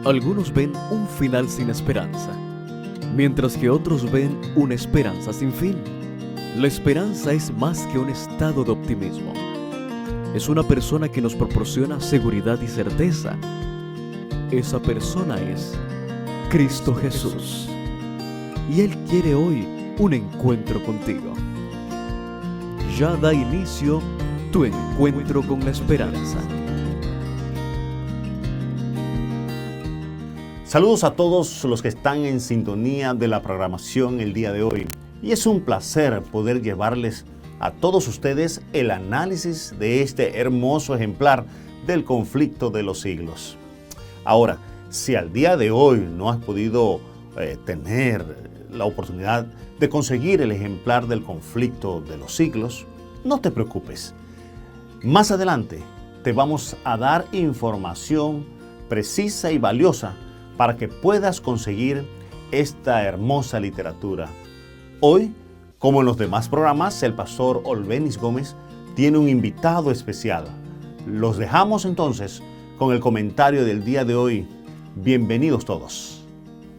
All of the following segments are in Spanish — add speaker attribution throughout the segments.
Speaker 1: Algunos ven un final sin esperanza, mientras que otros ven una esperanza sin fin. La esperanza es más que un estado de optimismo. Es una persona que nos proporciona seguridad y certeza. Esa persona es Cristo Jesús. Y Él quiere hoy un encuentro contigo. Ya da inicio tu encuentro con la esperanza.
Speaker 2: Saludos a todos los que están en sintonía de la programación el día de hoy. Y es un placer poder llevarles a todos ustedes el análisis de este hermoso ejemplar del conflicto de los siglos. Ahora, si al día de hoy no has podido tener la oportunidad de conseguir el ejemplar del conflicto de los siglos, no te preocupes. Más adelante te vamos a dar información precisa y valiosa para que puedas conseguir esta hermosa literatura. Hoy, como en los demás programas, el pastor Olbenis Gómez tiene un invitado especial. Los dejamos entonces con el comentario del día de hoy. Bienvenidos todos.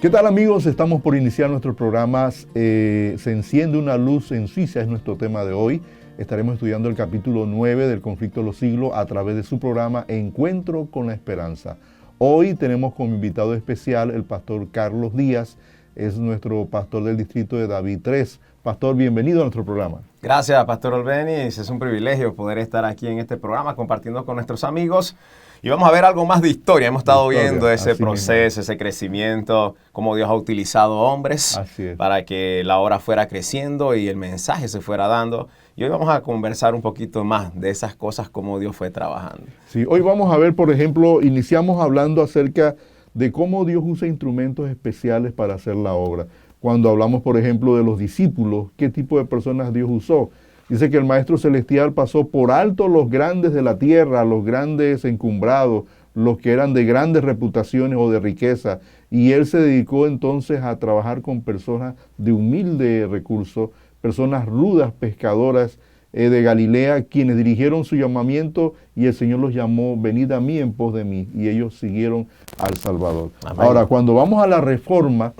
Speaker 3: ¿Qué tal, amigos? Estamos por iniciar nuestros programas. Se enciende una luz en Suiza, es nuestro tema de hoy. Estaremos estudiando el capítulo 9 del conflicto de los siglos a través de su programa Encuentro con la Esperanza. Hoy tenemos como invitado especial el pastor Carlos Díaz, es nuestro pastor del distrito de David 3. Pastor, bienvenido a nuestro programa.
Speaker 4: Gracias, pastor Olbenis. Es un privilegio poder estar aquí en este programa compartiendo con nuestros amigos. Y vamos a ver algo más de historia. Hemos estado viendo ese proceso, ese crecimiento, cómo Dios ha utilizado hombres para que la obra fuera creciendo y el mensaje se fuera dando. Y hoy vamos a conversar un poquito más de esas cosas, cómo Dios fue trabajando.
Speaker 3: Sí, hoy vamos a ver, por ejemplo, iniciamos hablando acerca de cómo Dios usa instrumentos especiales para hacer la obra. Cuando hablamos, por ejemplo, de los discípulos, ¿qué tipo de personas Dios usó? Dice que el Maestro Celestial pasó por alto los grandes de la tierra, los grandes encumbrados, los que eran de grandes reputaciones o de riqueza, y Él se dedicó entonces a trabajar con personas de humilde recurso, personas rudas, pescadoras de Galilea, quienes dirigieron su llamamiento y el Señor los llamó, venid a mí en pos de mí, y ellos siguieron al Salvador. Amén. Ahora, cuando vamos a la Reforma,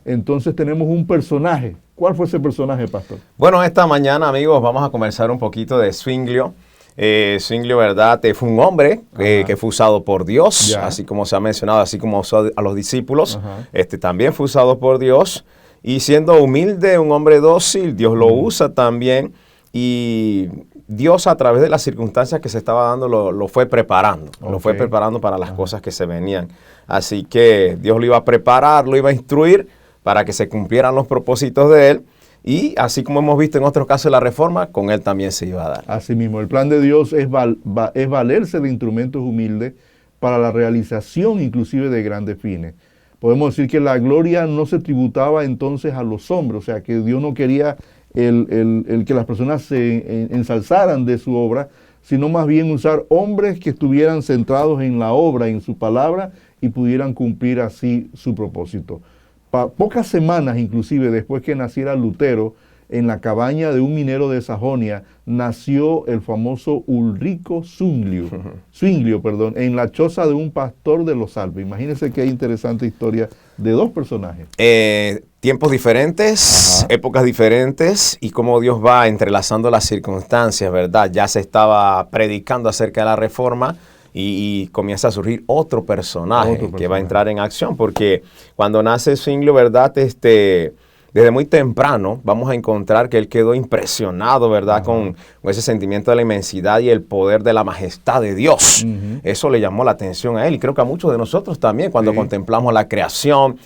Speaker 3: entonces tenemos un personaje. ¿Cuál fue ese personaje, pastor?
Speaker 4: Bueno, esta mañana, amigos, vamos a conversar un poquito de Zwinglio. Zwinglio, ¿verdad? Fue un hombre que fue usado por Dios, así como se ha mencionado, así como usó a los discípulos. También fue usado por Dios. Y siendo humilde, un hombre dócil, Dios lo usa también. Y Dios, a través de las circunstancias que se estaba dando, lo fue preparando. Lo fue preparando para las cosas que se venían. Así que Dios lo iba a preparar, lo iba a instruir para que se cumplieran los propósitos de Él. Y así como hemos visto en otros casos de la Reforma, con Él también se iba a dar.
Speaker 3: Así mismo, el plan de Dios es valerse de instrumentos humildes para la realización inclusive de grandes fines. Podemos decir que la gloria no se tributaba entonces a los hombres, o sea que Dios no quería el que las personas se ensalzaran de su obra, sino más bien usar hombres que estuvieran centrados en la obra, en su palabra, y pudieran cumplir así su propósito. Pocas semanas inclusive después que naciera Lutero, en la cabaña de un minero de Sajonia, nació el famoso Ulrico Zwinglio, en la choza de un pastor de los Alpes. Imagínense qué interesante historia de dos personajes.
Speaker 4: Tiempos diferentes, épocas diferentes, y cómo Dios va entrelazando las circunstancias, ¿verdad? Ya se estaba predicando acerca de la Reforma, y comienza a surgir otro personaje que va a entrar en acción, porque cuando nace Zwinglio, ¿verdad? Desde muy temprano vamos a encontrar que él quedó impresionado, ¿verdad? Con ese sentimiento de la inmensidad y el poder de la majestad de Dios. Eso le llamó la atención a él, y creo que a muchos de nosotros también, cuando contemplamos la creación,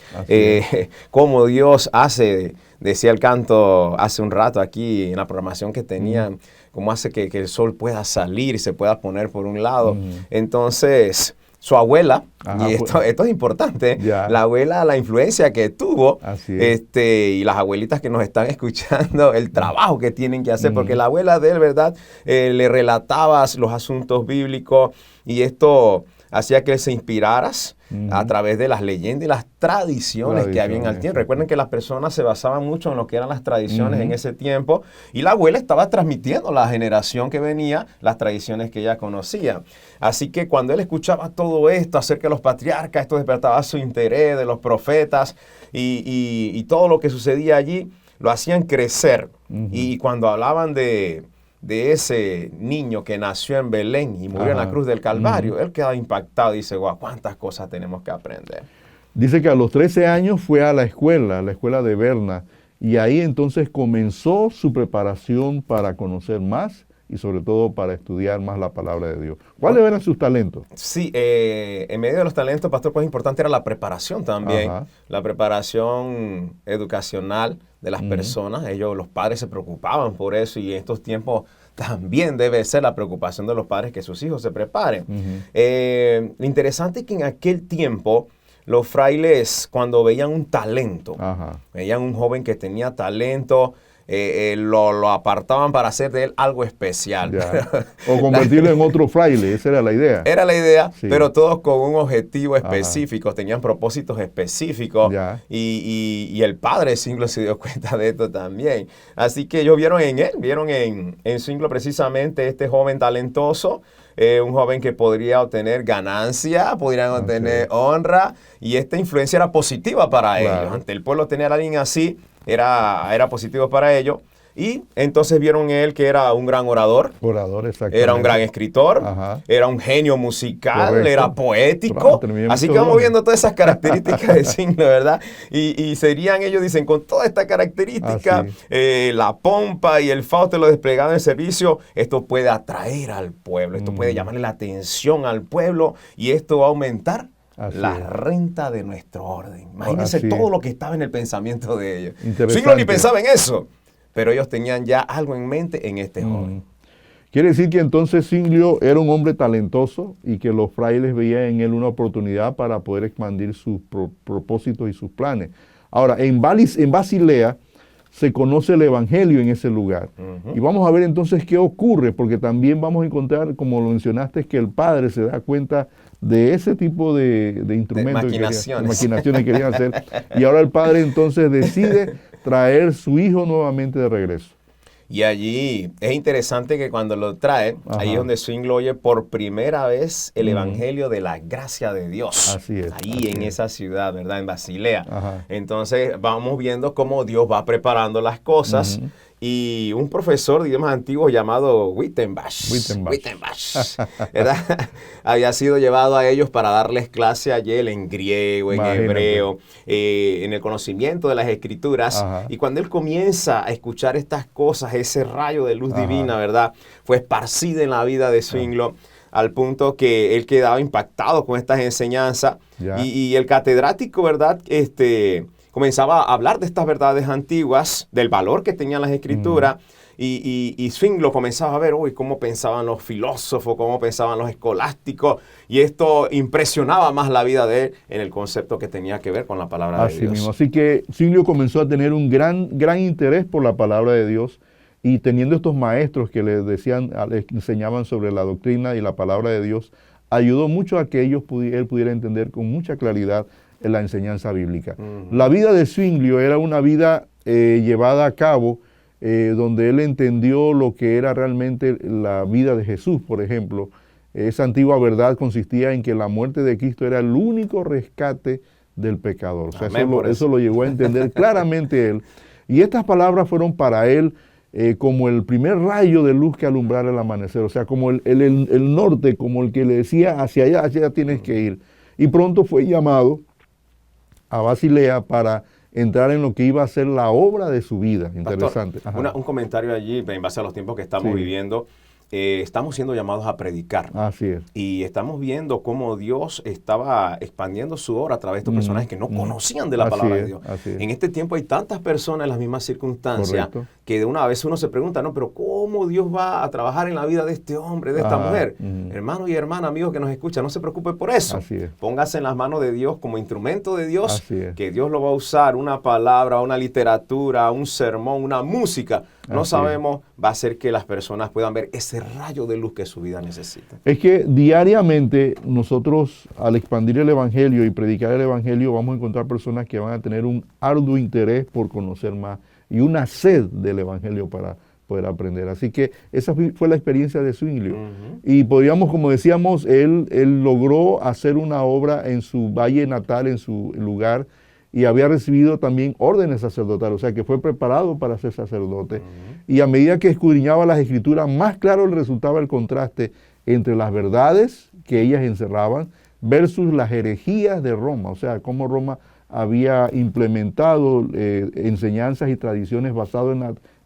Speaker 4: cómo Dios hace, decía el canto hace un rato aquí en la programación que tenían, cómo hace que el sol pueda salir y se pueda poner por un lado. Entonces, su abuela, y esto es importante, la abuela, la influencia que tuvo, y las abuelitas que nos están escuchando, el trabajo que tienen que hacer, porque la abuela de él, ¿verdad?, le relataba los asuntos bíblicos, y esto hacía que se inspiraras a través de las leyendas y las tradiciones que había en el tiempo. Recuerden que las personas se basaban mucho en lo que eran las tradiciones en ese tiempo, y la abuela estaba transmitiendo a la generación que venía las tradiciones que ella conocía. Así que cuando él escuchaba todo esto acerca de los patriarcas, esto despertaba su interés de los profetas y todo lo que sucedía allí, lo hacían crecer. Y cuando hablaban de ese niño que nació en Belén y murió en la cruz del Calvario, él quedaba impactado y dice, guau, cuántas cosas tenemos que aprender.
Speaker 3: Dice que a los 13 años fue a la escuela de Berna, y ahí entonces comenzó su preparación para conocer más y sobre todo para estudiar más la palabra de Dios. ¿Cuáles eran sus talentos?
Speaker 4: Sí, en medio de los talentos, pastor, pues importante era la preparación también, la preparación educacional de las personas. Los padres se preocupaban por eso, y en estos tiempos también debe ser la preocupación de los padres que sus hijos se preparen. Lo interesante es que en aquel tiempo los frailes, cuando veían un talento, veían un joven que tenía talento, lo apartaban para hacer de él algo especial.
Speaker 3: O convertirlo en otro fraile, esa era la idea.
Speaker 4: Era la idea, sí, pero todos con un objetivo específico, tenían propósitos específicos, y el padre de Zwinglio se dio cuenta de esto también. Así que ellos vieron en él, vieron en Zwinglio precisamente este joven talentoso, un joven que podría obtener ganancia, podrían obtener honra, y esta influencia era positiva para ellos. Ante el pueblo tener a alguien así era positivo para ellos. Y entonces vieron en él que era un gran orador, era un gran escritor, era un genio musical, era poético. Así que vamos viendo todas esas características de Zwinglio, ¿verdad? Y serían ellos, dicen, con toda esta característica, la pompa y el fausto lo desplegado en servicio, esto puede atraer al pueblo, esto puede llamarle la atención al pueblo, y esto va a aumentar renta de nuestro orden. Imagínense todo lo que estaba en el pensamiento de ellos. Zwinglio ni pensaba en eso, pero ellos tenían ya algo en mente en este joven.
Speaker 3: Quiere decir que entonces Zwinglio era un hombre talentoso y que los frailes veían en él una oportunidad para poder expandir sus propósitos y sus planes. Ahora, en Basilea se conoce el Evangelio en ese lugar. Y vamos a ver entonces qué ocurre, porque también vamos a encontrar, como lo mencionaste, que el padre se da cuenta de ese tipo de instrumentos, de maquinaciones que querían hacer. Y ahora el padre entonces decide traer su hijo nuevamente de regreso.
Speaker 4: Y allí es interesante que cuando lo trae, ahí es donde Zwinglio oye por primera vez el Evangelio de la gracia de Dios.
Speaker 3: Así es.
Speaker 4: Ahí en esa ciudad, ¿verdad? En Basilea. Entonces vamos viendo cómo Dios va preparando las cosas. Y un profesor de idiomas antiguos llamado Wittenbach, ¿verdad? Había sido llevado a ellos para darles clase a él en griego, en hebreo, en el conocimiento de las escrituras. Y cuando él comienza a escuchar estas cosas, ese rayo de luz divina, ¿verdad? Fue esparcida en la vida de Zwinglio, al punto que él quedaba impactado con estas enseñanzas. Y el catedrático, ¿verdad? Comenzaba a hablar de estas verdades antiguas, del valor que tenían las escrituras, y Zwinglio comenzaba a ver cómo pensaban los filósofos, cómo pensaban los escolásticos, y esto impresionaba más la vida de él en el concepto que tenía que ver con la palabra de Dios.
Speaker 3: Mismo. Así que Zwinglio comenzó a tener un gran interés por la palabra de Dios, y teniendo estos maestros que les enseñaban sobre la doctrina y la palabra de Dios, ayudó mucho a que él pudiera entender con mucha claridad en la enseñanza bíblica. La vida de Zwinglio era una vida llevada a cabo donde él entendió lo que era realmente la vida de Jesús, por ejemplo. Esa antigua verdad consistía en que la muerte de Cristo era el único rescate del pecador. O sea, eso lo llegó a entender claramente él. Y estas palabras fueron para él como el primer rayo de luz que alumbrara el amanecer. O sea, como el norte, como el que le decía, hacia allá tienes que ir. Y pronto fue llamado a Basilea para entrar en lo que iba a ser la obra de su vida. Interesante.
Speaker 4: Pastor, un comentario allí en base a los tiempos que estamos viviendo. Estamos siendo llamados a predicar.
Speaker 3: Así es.
Speaker 4: Y estamos viendo cómo Dios estaba expandiendo su obra a través de estos personajes que no conocían de la palabra de Dios. En este tiempo hay tantas personas en las mismas circunstancias, que de una vez uno se pregunta, no, pero ¿cómo Dios va a trabajar en la vida de este hombre, de esta mujer? Hermano y hermana, amigos que nos escuchan, no se preocupe por eso.
Speaker 3: Así es.
Speaker 4: Póngase en las manos de Dios como instrumento de Dios,
Speaker 3: Así es.
Speaker 4: que Dios lo va a usar, una palabra, una literatura, un sermón, una música. No
Speaker 3: Así
Speaker 4: sabemos, va a hacer que las personas puedan ver ese rayo de luz que su vida necesita.
Speaker 3: Es que diariamente nosotros, al expandir el Evangelio y predicar el Evangelio, vamos a encontrar personas que van a tener un arduo interés por conocer más y una sed del Evangelio para poder aprender. Así que esa fue la experiencia de Zwinglio. Y podríamos, como decíamos, él logró hacer una obra en su valle natal, en su lugar, y había recibido también órdenes sacerdotales, o sea que fue preparado para ser sacerdote. Y a medida que escudriñaba las Escrituras, más claro le resultaba el contraste entre las verdades que ellas encerraban versus las herejías de Roma, o sea, cómo Roma había implementado enseñanzas y tradiciones basadas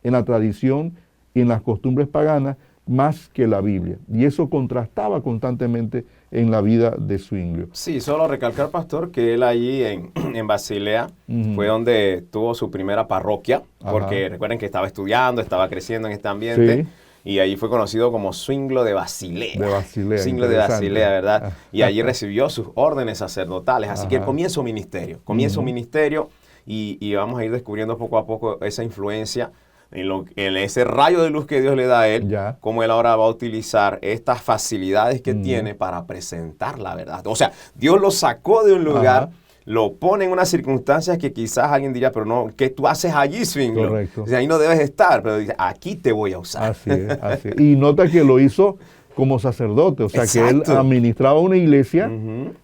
Speaker 3: en la tradición y en las costumbres paganas más que la Biblia. Y eso contrastaba constantemente en la vida de Zwinglio.
Speaker 4: Sí, solo recalcar, pastor, que él allí en Basilea fue donde tuvo su primera parroquia, porque recuerden que estaba estudiando, estaba creciendo en este ambiente.
Speaker 3: Sí.
Speaker 4: Y allí fue conocido como Zwinglio de Basilea.
Speaker 3: De Basilea.
Speaker 4: Zwinglio de Basilea, ¿verdad? Y allí recibió sus órdenes sacerdotales. Así que él comienza un ministerio. Y vamos a ir descubriendo poco a poco esa influencia en ese rayo de luz que Dios le da a él, cómo él ahora va a utilizar estas facilidades que tiene para presentar la verdad. O sea, Dios lo sacó de un lugar, lo pone en unas circunstancias que quizás alguien diría, pero no, ¿qué tú haces allí, Zwinglio?
Speaker 3: Correcto.
Speaker 4: O sea, ahí no debes estar, pero dice, aquí te voy a usar.
Speaker 3: Así es, así es. Y nota que lo hizo como sacerdote, o sea que él administraba una iglesia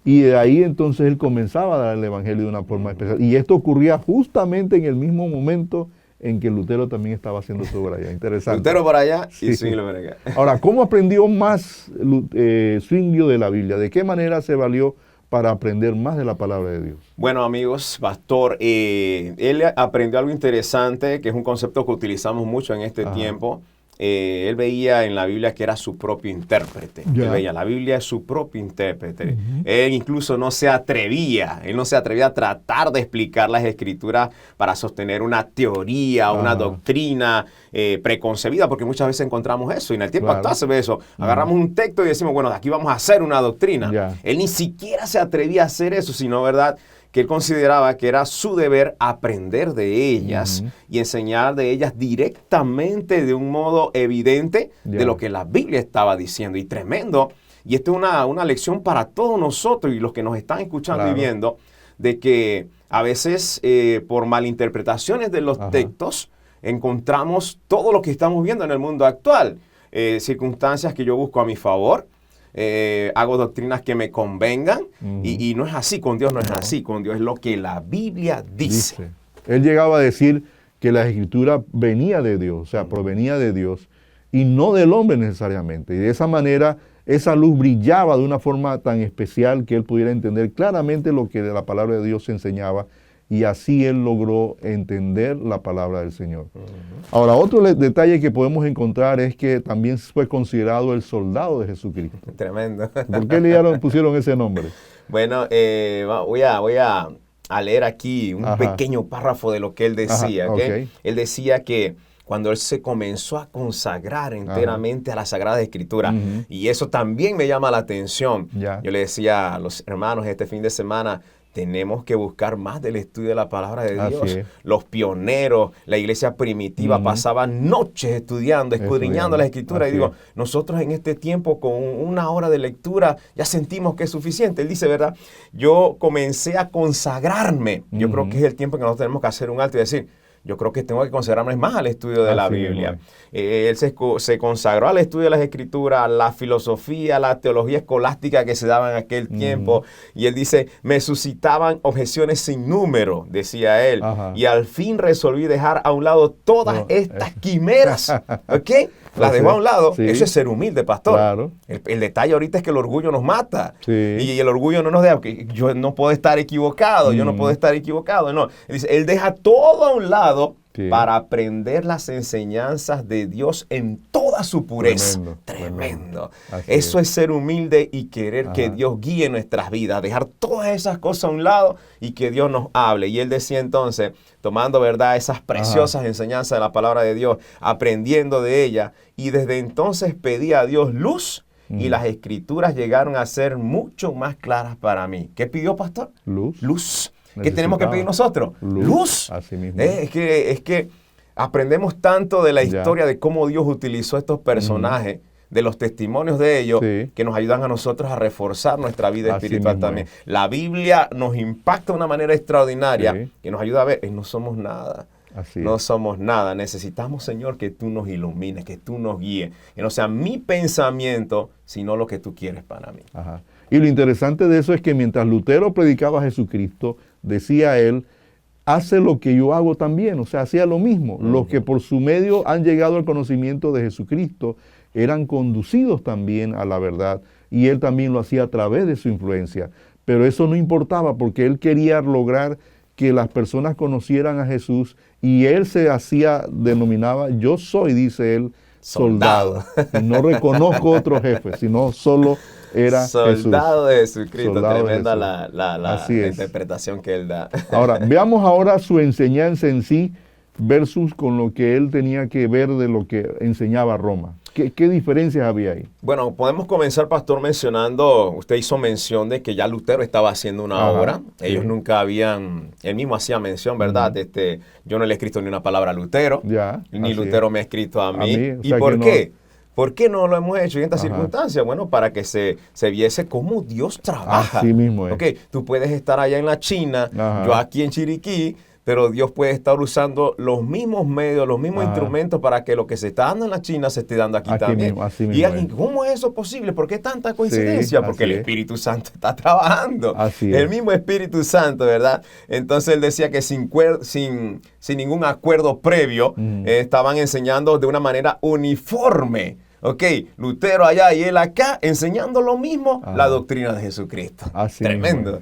Speaker 3: y de ahí entonces él comenzaba a dar el evangelio de una forma especial. Y esto ocurría justamente en el mismo momento en que Lutero también estaba haciendo su obra allá. Interesante.
Speaker 4: Lutero por allá y Zwinglio por acá.
Speaker 3: Ahora, ¿cómo aprendió más Zwinglio de la Biblia? ¿De qué manera se valió para aprender más de la palabra de Dios?
Speaker 4: Bueno, amigos, pastor, él aprendió algo interesante, que es un concepto que utilizamos mucho en este tiempo. Él veía en la Biblia que era su propio intérprete. Él veía, la Biblia es su propio intérprete. Él incluso no se atrevía a tratar de explicar las Escrituras para sostener una teoría, una doctrina preconcebida, porque muchas veces encontramos eso, y en el tiempo actual se ve eso. Agarramos un texto y decimos, bueno, de aquí vamos a hacer una doctrina. Él ni siquiera se atrevía a hacer eso, sino, ¿verdad?, que él consideraba que era su deber aprender de ellas y enseñar de ellas directamente de un modo evidente de lo que la Biblia estaba diciendo. Y tremendo. Y esto es una lección para todos nosotros y los que nos están escuchando y viendo, de que a veces por malinterpretaciones de los textos encontramos todo lo que estamos viendo en el mundo actual. Circunstancias que yo busco a mi favor. Hago doctrinas que me convengan y no es así, con Dios no es así, con Dios es lo que la Biblia dice.
Speaker 3: Él llegaba a decir que la Escritura venía de Dios, o sea, provenía de Dios y no del hombre necesariamente. Y de esa manera esa luz brillaba de una forma tan especial que él pudiera entender claramente lo que de la palabra de Dios enseñaba, y así él logró entender la palabra del Señor. Ahora, otro detalle que podemos encontrar es que también fue considerado el soldado de Jesucristo.
Speaker 4: Tremendo.
Speaker 3: ¿Por qué pusieron ese nombre?
Speaker 4: Bueno, voy a leer aquí un pequeño párrafo de lo que él decía. ¿Okay? Él decía que cuando él se comenzó a consagrar enteramente a la Sagrada Escritura, y eso también me llama la atención. Yo le decía a los hermanos este fin de semana, tenemos que buscar más del estudio de la palabra de Dios. Los pioneros, la iglesia primitiva pasaban noches estudiando, escudriñando la Escritura. Y digo, nosotros en este tiempo con una hora de lectura ya sentimos que es suficiente. Él dice, ¿verdad? Yo comencé a consagrarme. Yo creo que es el tiempo que nosotros tenemos que hacer un alto y decir, yo creo que tengo que consagrarme más al estudio de la Biblia. Él se consagró al estudio de las Escrituras, a la filosofía, a la teología escolástica que se daba en aquel tiempo. Y él dice, me suscitaban objeciones sin número, decía él. Y al fin resolví dejar a un lado todas estas quimeras. ¿Ok? Las dejó a un lado. Eso es ser humilde, pastor.
Speaker 3: Claro.
Speaker 4: El detalle ahorita es que el orgullo nos mata. Y el orgullo no nos deja, que yo no puedo estar equivocado, yo no puedo estar equivocado. No. Él dice, él deja todo a un lado para aprender las enseñanzas de Dios en toda toda su pureza. Tremendo. Eso es ser humilde y querer que Dios guíe nuestras vidas, dejar todas esas cosas a un lado y que Dios nos hable. Y él decía entonces, tomando, ¿verdad?, esas preciosas enseñanzas de la palabra de Dios, aprendiendo de ella, y desde entonces pedía a Dios luz, y las escrituras llegaron a ser mucho más claras para mí. ¿Qué pidió, pastor?
Speaker 3: Luz.
Speaker 4: Luz. ¿Qué tenemos que pedir nosotros? Luz.
Speaker 3: Así mismo.
Speaker 4: Es que aprendemos tanto de la historia de cómo Dios utilizó estos personajes, de los testimonios de ellos, que nos ayudan a nosotros a reforzar nuestra vida espiritual también. La Biblia nos impacta de una manera extraordinaria, que nos ayuda a ver, no somos nada. No somos nada. Necesitamos, Señor, que tú nos ilumines, que tú nos guíes. Que no sea mi pensamiento, sino lo que tú quieres para mí.
Speaker 3: Y lo interesante de eso es que mientras Lutero predicaba a Jesucristo, decía él, hace lo que yo hago también. O sea, hacía lo mismo. Los que por su medio han llegado al conocimiento de Jesucristo eran conducidos también a la verdad. Y él también lo hacía a través de su influencia. Pero eso no importaba porque él quería lograr que las personas conocieran a Jesús, y él denominaba, yo soy, dice él, soldado. Y no reconozco otro jefe, sino solo era
Speaker 4: soldado
Speaker 3: Jesús.
Speaker 4: De Jesucristo.
Speaker 3: Soldado
Speaker 4: Tremenda
Speaker 3: de
Speaker 4: la interpretación que él da.
Speaker 3: Ahora, veamos ahora su enseñanza en sí versus con lo que él tenía que ver de lo que enseñaba Roma. ¿Qué diferencias había ahí?
Speaker 4: Bueno, podemos comenzar, pastor, mencionando, usted hizo mención de que ya Lutero estaba haciendo una obra. Ellos nunca habían, él mismo hacía mención, ¿verdad? Yo no le he escrito ni una palabra a Lutero, ni Lutero me ha escrito a mí. ¿Y por qué? ¿Por qué no lo hemos hecho en esta circunstancia? Bueno, para que se viese cómo Dios trabaja.
Speaker 3: Así mismo es.
Speaker 4: Ok, tú puedes estar allá en la China, yo aquí en Chiriquí, pero Dios puede estar usando los mismos medios, los mismos instrumentos para que lo que se está dando en la China se esté dando aquí también. Y alguien, ¿cómo es eso posible? ¿Por qué tanta coincidencia? Porque el Espíritu Santo está trabajando. El mismo Espíritu Santo, ¿verdad? Entonces él decía que sin ningún acuerdo previo, estaban enseñando de una manera uniforme. Ok, Lutero allá y él acá, enseñando lo mismo, la doctrina de Jesucristo. Tremendo.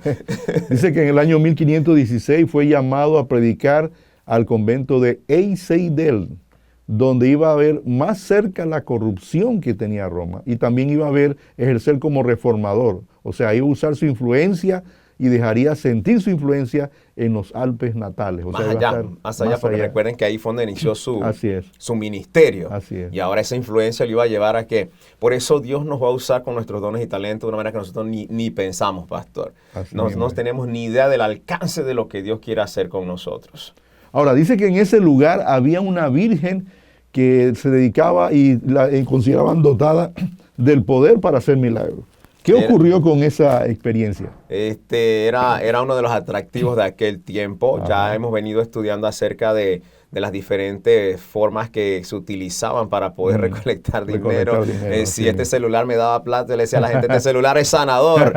Speaker 3: Dice que en el año 1516 fue llamado a predicar al convento de Einsiedeln, donde iba a ver más cerca la corrupción que tenía Roma, y también iba a ver ejercer como reformador. O sea, iba a usar su influencia y dejaría sentir su influencia en los Alpes natales. O
Speaker 4: más allá, porque recuerden que ahí fue donde inició su ministerio.
Speaker 3: Así es.
Speaker 4: Y ahora esa influencia le iba a llevar a que, por eso Dios nos va a usar con nuestros dones y talentos de una manera que nosotros ni pensamos, pastor. No tenemos ni idea del alcance de lo que Dios quiere hacer con nosotros.
Speaker 3: Ahora, dice que en ese lugar había una virgen que se dedicaba y la consideraban dotada del poder para hacer milagros. ¿Qué ocurrió con esa experiencia?
Speaker 4: Era uno de los atractivos de aquel tiempo. Ya hemos venido estudiando acerca de las diferentes formas que se utilizaban para poder recolectar dinero. Si este celular me daba plata, le decía a la gente, este celular es sanador.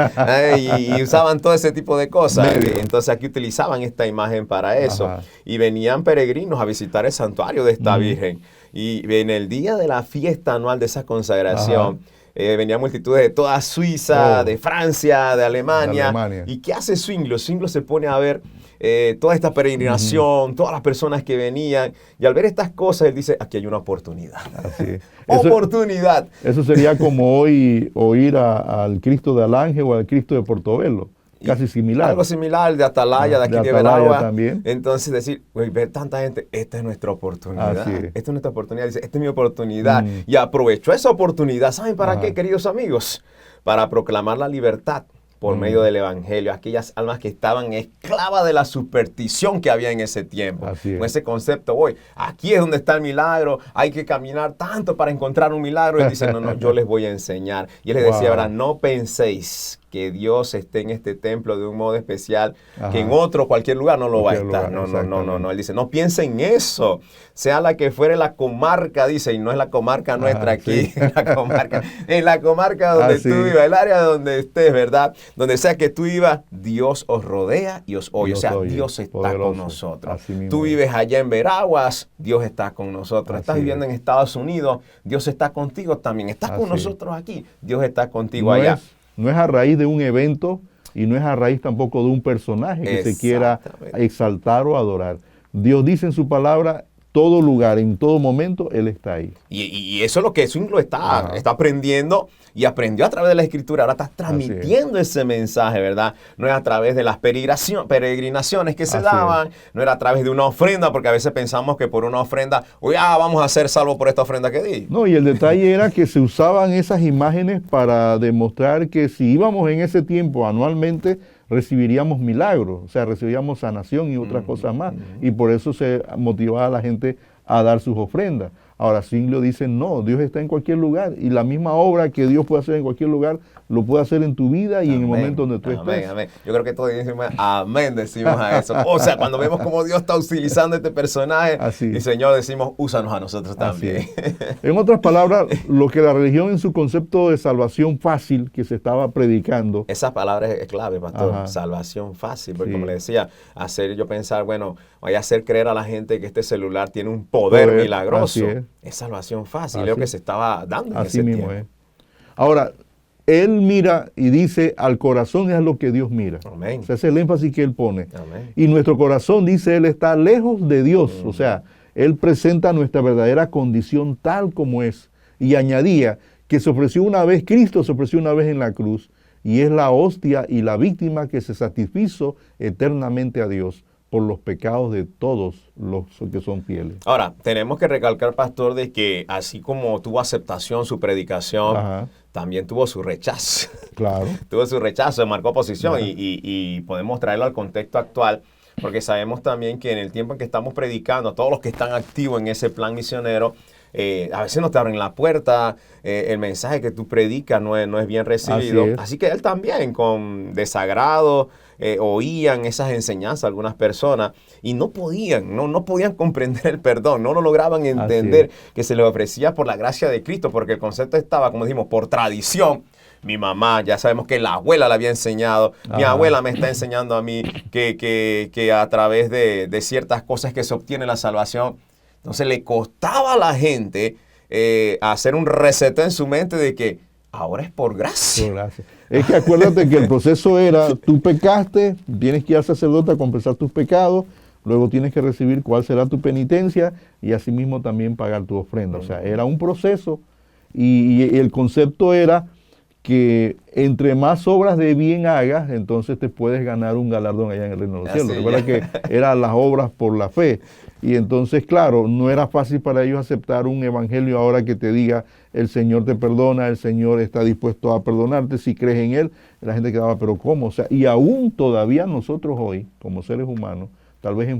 Speaker 4: Y usaban todo ese tipo de cosas. Entonces aquí utilizaban esta imagen para eso. Y venían peregrinos a visitar el santuario de esta virgen. Y en el día de la fiesta anual de esa consagración, venían multitudes de toda Suiza, de Francia, de Alemania. ¿Y qué hace Zwinglio? Zwinglio se pone a ver toda esta peregrinación, todas las personas que venían. Y al ver estas cosas, él dice, aquí hay una oportunidad. ¡Oportunidad!
Speaker 3: Eso sería como hoy oír al Cristo de Alange o al Cristo de Portobelo. Casi similar.
Speaker 4: Algo similar, de Atalaya, de aquí de Veragua.
Speaker 3: También.
Speaker 4: Entonces decir, ver tanta gente, esta es nuestra oportunidad. Esta es nuestra oportunidad. Dice, esta es mi oportunidad. Y aprovechó esa oportunidad. ¿Saben para qué, queridos amigos? Para proclamar la libertad por medio del Evangelio. Aquellas almas que estaban esclavas de la superstición que había en ese tiempo. Con ese concepto, hoy, aquí es donde está el milagro. Hay que caminar tanto para encontrar un milagro. Y él dice, no, yo les voy a enseñar. Y él les decía, ahora, no penséis que Dios esté en este templo de un modo especial, que en otro, cualquier lugar no lo va a estar. No. Él dice, no piensen en eso. Sea la que fuere la comarca, dice, y no es la comarca nuestra aquí, en la comarca donde tú vivas, el área donde estés, ¿verdad? Donde sea que tú vivas, Dios os rodea y os oye. O sea, Dios está con nosotros. Tú vives allá en Veraguas, Dios está con nosotros. Estás viviendo en Estados Unidos, Dios está contigo también. Estás con nosotros aquí, Dios está contigo allá.
Speaker 3: No es a raíz de un evento y no es a raíz tampoco de un personaje que se quiera exaltar o adorar. Dios dice en su palabra, todo lugar, en todo momento, Él está ahí.
Speaker 4: Y eso es lo que Swing lo está aprendiendo y aprendió a través de la Escritura. Ahora está transmitiendo ese mensaje, ¿verdad? No es a través de las peregrinaciones que se daban, no era a través de una ofrenda, porque a veces pensamos que por una ofrenda, vamos a ser salvos por esta ofrenda que di.
Speaker 3: No, y el detalle era que se usaban esas imágenes para demostrar que si íbamos en ese tiempo anualmente, recibiríamos milagros, o sea, recibiríamos sanación y otras cosas más. Y por eso se motivaba a la gente a dar sus ofrendas. Ahora, Zwinglio dice, no, Dios está en cualquier lugar y la misma obra que Dios puede hacer en cualquier lugar, lo puede hacer en tu vida y en el momento donde tú estés.
Speaker 4: Amén. Yo creo que todos decimos amén, decimos a eso. O sea, cuando vemos cómo Dios está utilizando este personaje, y Señor, decimos, úsanos a nosotros también.
Speaker 3: En otras palabras, lo que la religión en su concepto de salvación fácil que se estaba predicando.
Speaker 4: Esa palabra es clave, pastor, salvación fácil, porque como le decía, hacer yo pensar, bueno, voy a hacer creer a la gente que este celular tiene un poder milagroso. Es salvación fácil, es lo que se estaba dando en ese tiempo.
Speaker 3: Ahora, él mira y dice, al corazón es lo que Dios mira.
Speaker 4: Amén.
Speaker 3: O sea, ese es el énfasis que él pone.
Speaker 4: Amén.
Speaker 3: Y nuestro corazón, dice él, está lejos de Dios. O sea, él presenta nuestra verdadera condición tal como es. Y añadía que se ofreció una vez, Cristo se ofreció una vez en la cruz, y es la hostia y la víctima que se satisfizo eternamente a Dios por los pecados de todos los que son fieles.
Speaker 4: Ahora, tenemos que recalcar, pastor, de que así como tuvo aceptación su predicación, también tuvo su rechazo.
Speaker 3: Claro.
Speaker 4: Tuvo su rechazo, marcó posición y podemos traerlo al contexto actual, porque sabemos también que en el tiempo en que estamos predicando, todos los que están activos en ese plan misionero, a veces no te abren la puerta, el mensaje que tú predicas no es bien recibido. Así que él también, con desagrado, oían esas enseñanzas algunas personas y no podían comprender el perdón, no lo lograban entender que se les ofrecía por la gracia de Cristo, porque el concepto estaba, como dijimos, por tradición. Mi mamá, ya sabemos que la abuela le había enseñado, mi abuela me está enseñando a mí que a través de ciertas cosas que se obtiene la salvación. Entonces le costaba a la gente hacer un reseteo en su mente de que ahora es por gracia.
Speaker 3: Por gracia. Es que acuérdate que el proceso era, tú pecaste, tienes que ir al sacerdote a confesar tus pecados, luego tienes que recibir cuál será tu penitencia y asimismo también pagar tu ofrenda. O sea, era un proceso y el concepto era que entre más obras de bien hagas, entonces te puedes ganar un galardón allá en el reino de los cielos. Recuerda que eran las obras por la fe. Y entonces, claro, no era fácil para ellos aceptar un evangelio ahora que te diga, el Señor te perdona, el Señor está dispuesto a perdonarte si crees en Él. La gente quedaba, pero ¿cómo? O sea, y aún todavía nosotros hoy, como seres humanos, tal vez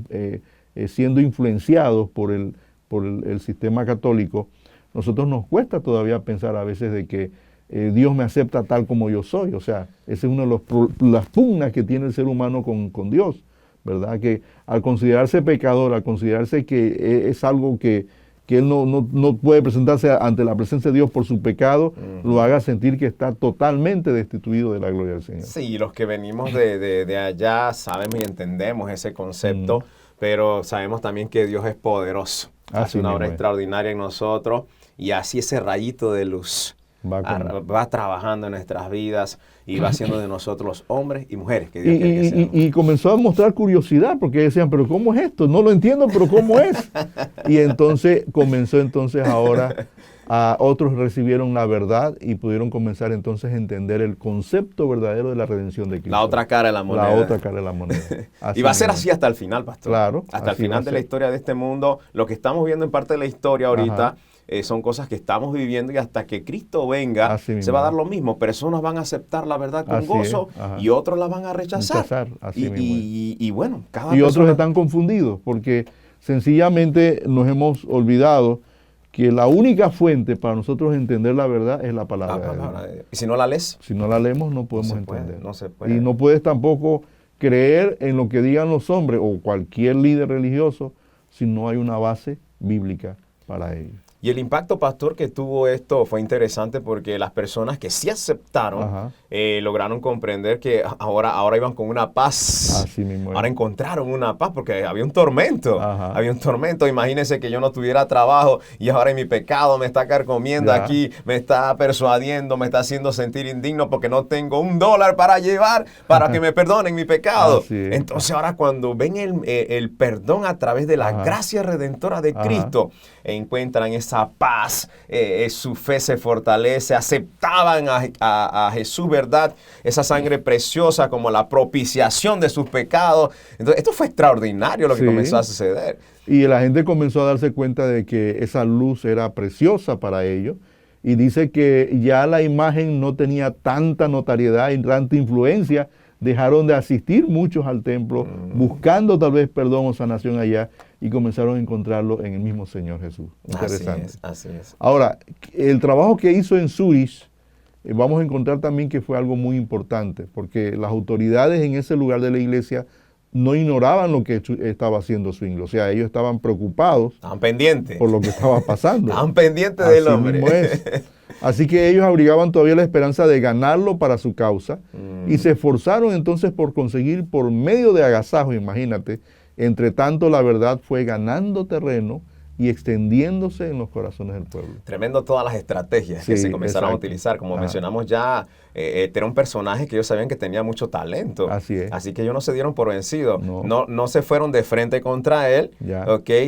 Speaker 3: siendo influenciados por el sistema católico, nosotros nos cuesta todavía pensar a veces de que Dios me acepta tal como yo soy. O sea, esa es una de las pugnas que tiene el ser humano con Dios, ¿verdad? Que al considerarse pecador, al considerarse que es algo que él no puede presentarse ante la presencia de Dios por su pecado, lo haga sentir que está totalmente destituido de la gloria del Señor.
Speaker 4: Sí, los que venimos de allá sabemos y entendemos ese concepto, pero sabemos también que Dios es poderoso. Hace una obra extraordinaria en nosotros y así ese rayito de luz va trabajando en nuestras vidas y va haciendo de nosotros los hombres y mujeres que Dios quiere que seamos.
Speaker 3: Y comenzó a mostrar curiosidad porque decían, pero ¿cómo es esto? No lo entiendo, pero ¿cómo es? Y entonces comenzó ahora a otros recibieron la verdad y pudieron comenzar entonces a entender el concepto verdadero de la redención de Cristo.
Speaker 4: La otra cara de la moneda.
Speaker 3: La otra cara de la moneda.
Speaker 4: Y va a ser así hasta el final, pastor.
Speaker 3: Claro.
Speaker 4: Hasta el final de la historia de este mundo. Lo que estamos viendo en parte de la historia ahorita son cosas que estamos viviendo y hasta que Cristo venga se va a dar lo mismo. Personas van a aceptar la verdad con gozo y otros la van a rechazar. Y bueno, cada persona...
Speaker 3: otros están confundidos porque sencillamente nos hemos olvidado que la única fuente para nosotros entender la verdad es la palabra de Dios.
Speaker 4: ¿Y si no la lees?
Speaker 3: Si no la leemos no podemos entender.
Speaker 4: No se puede.
Speaker 3: Y no puedes tampoco creer en lo que digan los hombres o cualquier líder religioso si no hay una base bíblica para ello.
Speaker 4: Y el impacto, pastor, que tuvo esto fue interesante porque las personas que sí aceptaron lograron comprender que ahora iban con una paz.
Speaker 3: Así mismo es.
Speaker 4: Ahora encontraron una paz porque había un tormento.
Speaker 3: Ajá.
Speaker 4: Había un tormento. Imagínense que yo no tuviera trabajo y ahora mi pecado me está carcomiendo aquí, me está persuadiendo, me está haciendo sentir indigno porque no tengo $1 para llevar para que me perdonen mi pecado. Entonces ahora cuando ven el perdón a través de la gracia redentora de Cristo, encuentran esa paz, su fe se fortalece, aceptaban a Jesús, ¿verdad? Esa sangre preciosa como la propiciación de sus pecados. Entonces, esto fue extraordinario lo que comenzó a suceder.
Speaker 3: Y la gente comenzó a darse cuenta de que esa luz era preciosa para ellos. Y dice que ya la imagen no tenía tanta notariedad y tanta influencia. Dejaron de asistir muchos al templo, buscando tal vez perdón o sanación allá, y comenzaron a encontrarlo en el mismo Señor Jesús. Interesante.
Speaker 4: Así es.
Speaker 3: Ahora, el trabajo que hizo en Zurich, vamos a encontrar también que fue algo muy importante, porque las autoridades en ese lugar de la iglesia no ignoraban lo que estaba haciendo Zwingli. O sea, ellos estaban preocupados.
Speaker 4: Estaban pendientes.
Speaker 3: Por lo que estaba pasando.
Speaker 4: Estaban pendientes del hombre.
Speaker 3: Mismo es. Así que ellos abrigaban todavía la esperanza de ganarlo para su causa y se esforzaron entonces por conseguir por medio de agasajo, imagínate, entre tanto la verdad fue ganando terreno y extendiéndose en los corazones del pueblo.
Speaker 4: Tremendo todas las estrategias que se comenzaron a utilizar. Como mencionamos ya, era un personaje que ellos sabían que tenía mucho talento.
Speaker 3: Así es.
Speaker 4: Así que ellos no se dieron por vencidos. No se fueron de frente contra él.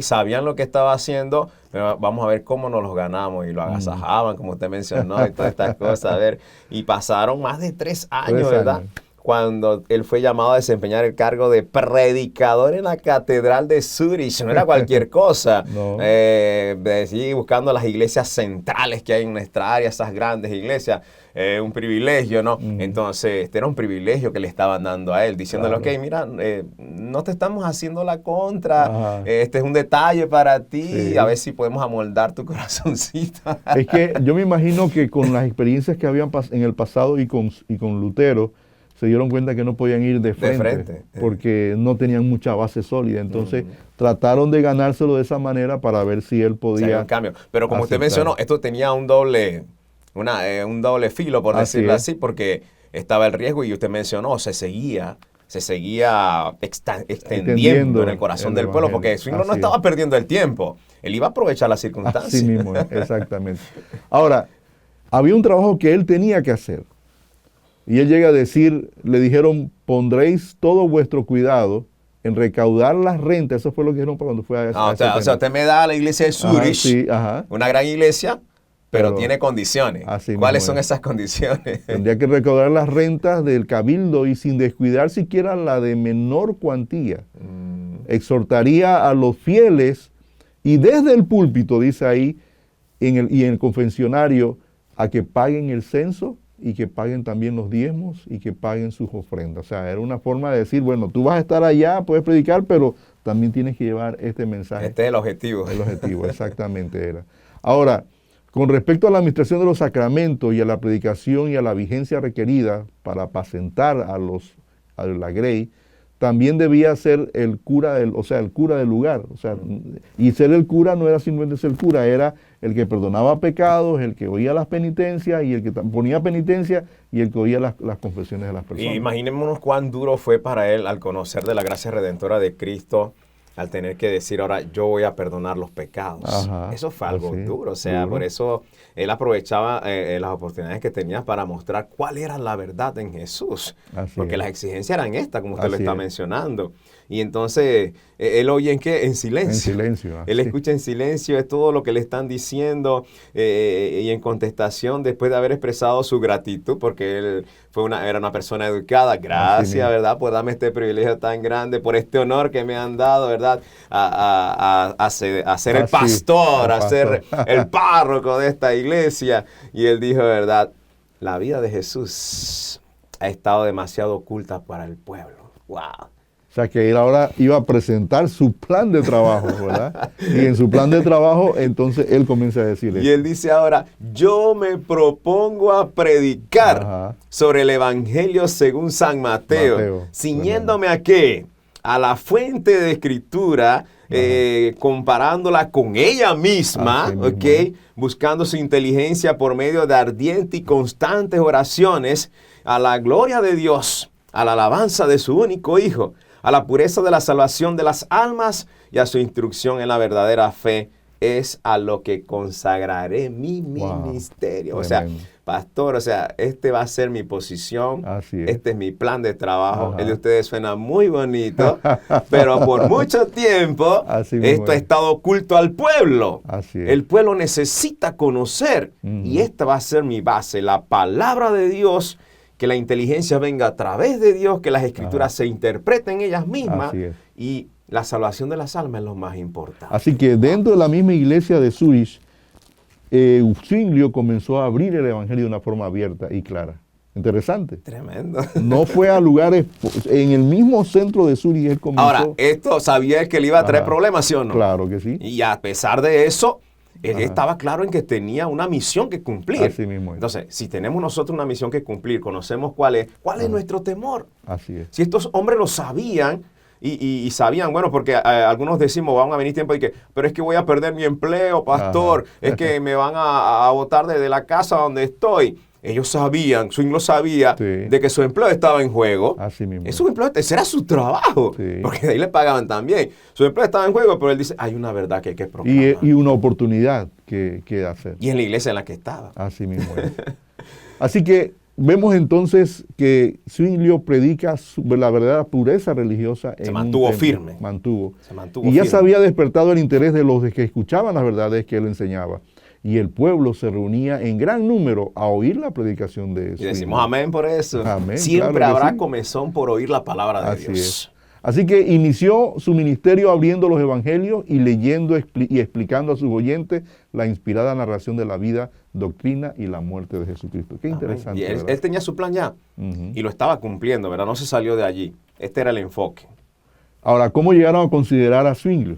Speaker 4: Sabían lo que estaba haciendo. Pero vamos a ver cómo nos los ganamos. Y lo agasajaban, como usted mencionó, y todas estas cosas. A ver, y pasaron más de 3 años, ¿verdad? Cuando él fue llamado a desempeñar el cargo de predicador en la catedral de Zurich. No era cualquier cosa. Sí, buscando las iglesias centrales que hay en nuestra área, esas grandes iglesias. Un privilegio, ¿no? Entonces, este era un privilegio que le estaban dando a él, diciéndole, ok, mira, no te estamos haciendo la contra, este es un detalle para ti, a ver si podemos amoldar tu corazoncito.
Speaker 3: Es que yo me imagino que con las experiencias que habían en el pasado y con Lutero, se dieron cuenta que no podían ir de frente. Porque no tenían mucha base sólida. Entonces trataron de ganárselo de esa manera para ver si él podía...
Speaker 4: un cambio. Pero como usted mencionó, esto tenía un doble filo, por decirlo así, porque estaba el riesgo y usted mencionó, se seguía extendiendo en el corazón del pueblo, porque Zwingli no estaba perdiendo el tiempo. Él iba a aprovechar las circunstancias.
Speaker 3: Así mismo, exactamente. Ahora, había un trabajo que él tenía que hacer. Y él llega a decir, le dijeron, pondréis todo vuestro cuidado en recaudar las rentas. Eso fue lo que dijeron cuando fue a
Speaker 4: o sea, usted me da la iglesia de Zurich, una gran iglesia, pero tiene condiciones. ¿Cuáles son esas condiciones?
Speaker 3: Tendría que recaudar las rentas del cabildo y sin descuidar siquiera la de menor cuantía. Exhortaría a los fieles y desde el púlpito, dice ahí, y en el confesionario, a que paguen el censo y que paguen también los diezmos y que paguen sus ofrendas. O sea, era una forma de decir, bueno, tú vas a estar allá, puedes predicar, pero también tienes que llevar este mensaje.
Speaker 4: Este es el objetivo.
Speaker 3: El objetivo, exactamente era. Ahora, con respecto a la administración de los sacramentos y a la predicación y a la vigencia requerida para apacentar a la grey, también debía ser el cura del lugar. O sea, y ser el cura no era simplemente ser el cura, era el que perdonaba pecados, el que oía las penitencias y el que ponía penitencia y el que oía las confesiones de las personas.
Speaker 4: Y imaginémonos cuán duro fue para él al conocer de la gracia redentora de Cristo, al tener que decir ahora yo voy a perdonar los pecados. Eso fue algo duro, o sea, por eso él aprovechaba las oportunidades que tenía para mostrar cuál era la verdad en Jesús, porque las exigencias eran estas, como usted lo está mencionando. Y entonces, él oye ¿en qué? En silencio.
Speaker 3: En silencio.
Speaker 4: Él escucha en silencio, es todo lo que le están diciendo y en contestación, después de haber expresado su gratitud, porque él era una persona educada. Gracias, ¿verdad? Por darme este privilegio tan grande, por este honor que me han dado, ¿verdad? A ser el pastor, a ser el párroco de esta iglesia. Y él dijo, ¿verdad? La vida de Jesús ha estado demasiado oculta para el pueblo. ¡Wow!
Speaker 3: O sea, que él ahora iba a presentar su plan de trabajo, ¿verdad? Y en su plan de trabajo, entonces él comienza a decir
Speaker 4: Y él dice ahora, yo me propongo a predicar sobre el Evangelio según San Mateo. ¿Ciñéndome a qué? A la fuente de Escritura comparándola con ella misma,
Speaker 3: Así mismo.
Speaker 4: ¿ok? Buscando su inteligencia por medio de ardientes y constantes oraciones a la gloria de Dios, a la alabanza de su único Hijo, a la pureza de la salvación de las almas y a su instrucción en la verdadera fe, es a lo que consagraré mi ministerio. O sea,
Speaker 3: Tremendo.
Speaker 4: pastor, o sea, este va a ser mi posición,
Speaker 3: Así es.
Speaker 4: este es mi plan de trabajo.
Speaker 3: Ajá.
Speaker 4: El de ustedes suena muy bonito, pero por mucho tiempo
Speaker 3: Así mismo
Speaker 4: esto ha
Speaker 3: es.
Speaker 4: estado oculto al pueblo.
Speaker 3: Así es.
Speaker 4: El pueblo necesita conocer y esta va a ser mi base, la palabra de Dios, que la inteligencia venga a través de Dios, que las escrituras se interpreten ellas mismas
Speaker 3: Así es.
Speaker 4: y la salvación de las almas es lo más importante.
Speaker 3: Así que dentro de la misma iglesia de Zurich, Zwinglio comenzó a abrir el evangelio de una forma abierta y clara. Interesante.
Speaker 4: Tremendo.
Speaker 3: No fue a lugares, en el mismo centro de Zurich él comenzó.
Speaker 4: Ahora, esto sabía que le iba a traer
Speaker 3: Ajá.
Speaker 4: problemas, ¿sí o no?
Speaker 3: Claro que sí.
Speaker 4: Y a pesar de eso, él
Speaker 3: Ajá.
Speaker 4: estaba claro en que tenía una misión que cumplir.
Speaker 3: Así mismo es.
Speaker 4: Entonces, si tenemos nosotros una misión que cumplir, conocemos cuál es nuestro temor.
Speaker 3: Así es.
Speaker 4: Si estos hombres lo sabían y sabían, bueno, porque algunos decimos, van a venir tiempo de que, pero es que voy a perder mi empleo, pastor,
Speaker 3: Ajá.
Speaker 4: es que me van a botar de la casa donde estoy. Ellos sabían, Zwingli sabía
Speaker 3: Sí.
Speaker 4: de que su empleo estaba en juego.
Speaker 3: Así mismo.
Speaker 4: Es su empleo, ese era su trabajo,
Speaker 3: Sí.
Speaker 4: porque de ahí le pagaban también. Su empleo estaba en juego, pero él dice, hay una verdad que hay que proclamar.
Speaker 3: Y una oportunidad que hacer.
Speaker 4: Y en la iglesia en la que estaba.
Speaker 3: Así mismo es. Así que vemos entonces que Zwinglio predica la verdadera pureza religiosa.
Speaker 4: Se
Speaker 3: en
Speaker 4: mantuvo
Speaker 3: un templo.
Speaker 4: firme.
Speaker 3: Se
Speaker 4: mantuvo
Speaker 3: y ya se
Speaker 4: firme.
Speaker 3: había despertado el interés de los que escuchaban las verdades que él enseñaba. Y el pueblo se reunía en gran número a oír la predicación de
Speaker 4: Y
Speaker 3: Zwinglio.
Speaker 4: decimos amén por eso.
Speaker 3: Amén,
Speaker 4: Siempre
Speaker 3: claro que
Speaker 4: habrá
Speaker 3: sí.
Speaker 4: comezón por oír la palabra de
Speaker 3: Así
Speaker 4: Dios.
Speaker 3: es. Así que inició su ministerio abriendo los evangelios y leyendo y explicando a sus oyentes la inspirada narración de la vida, doctrina y la muerte de Jesucristo. Qué
Speaker 4: Amén.
Speaker 3: interesante.
Speaker 4: Y
Speaker 3: ¿verdad?
Speaker 4: él tenía su plan ya
Speaker 3: Ujú.
Speaker 4: y lo estaba cumpliendo, ¿verdad? No se salió de allí. Este era el enfoque.
Speaker 3: Ahora, ¿cómo llegaron a considerar a Zwinglio?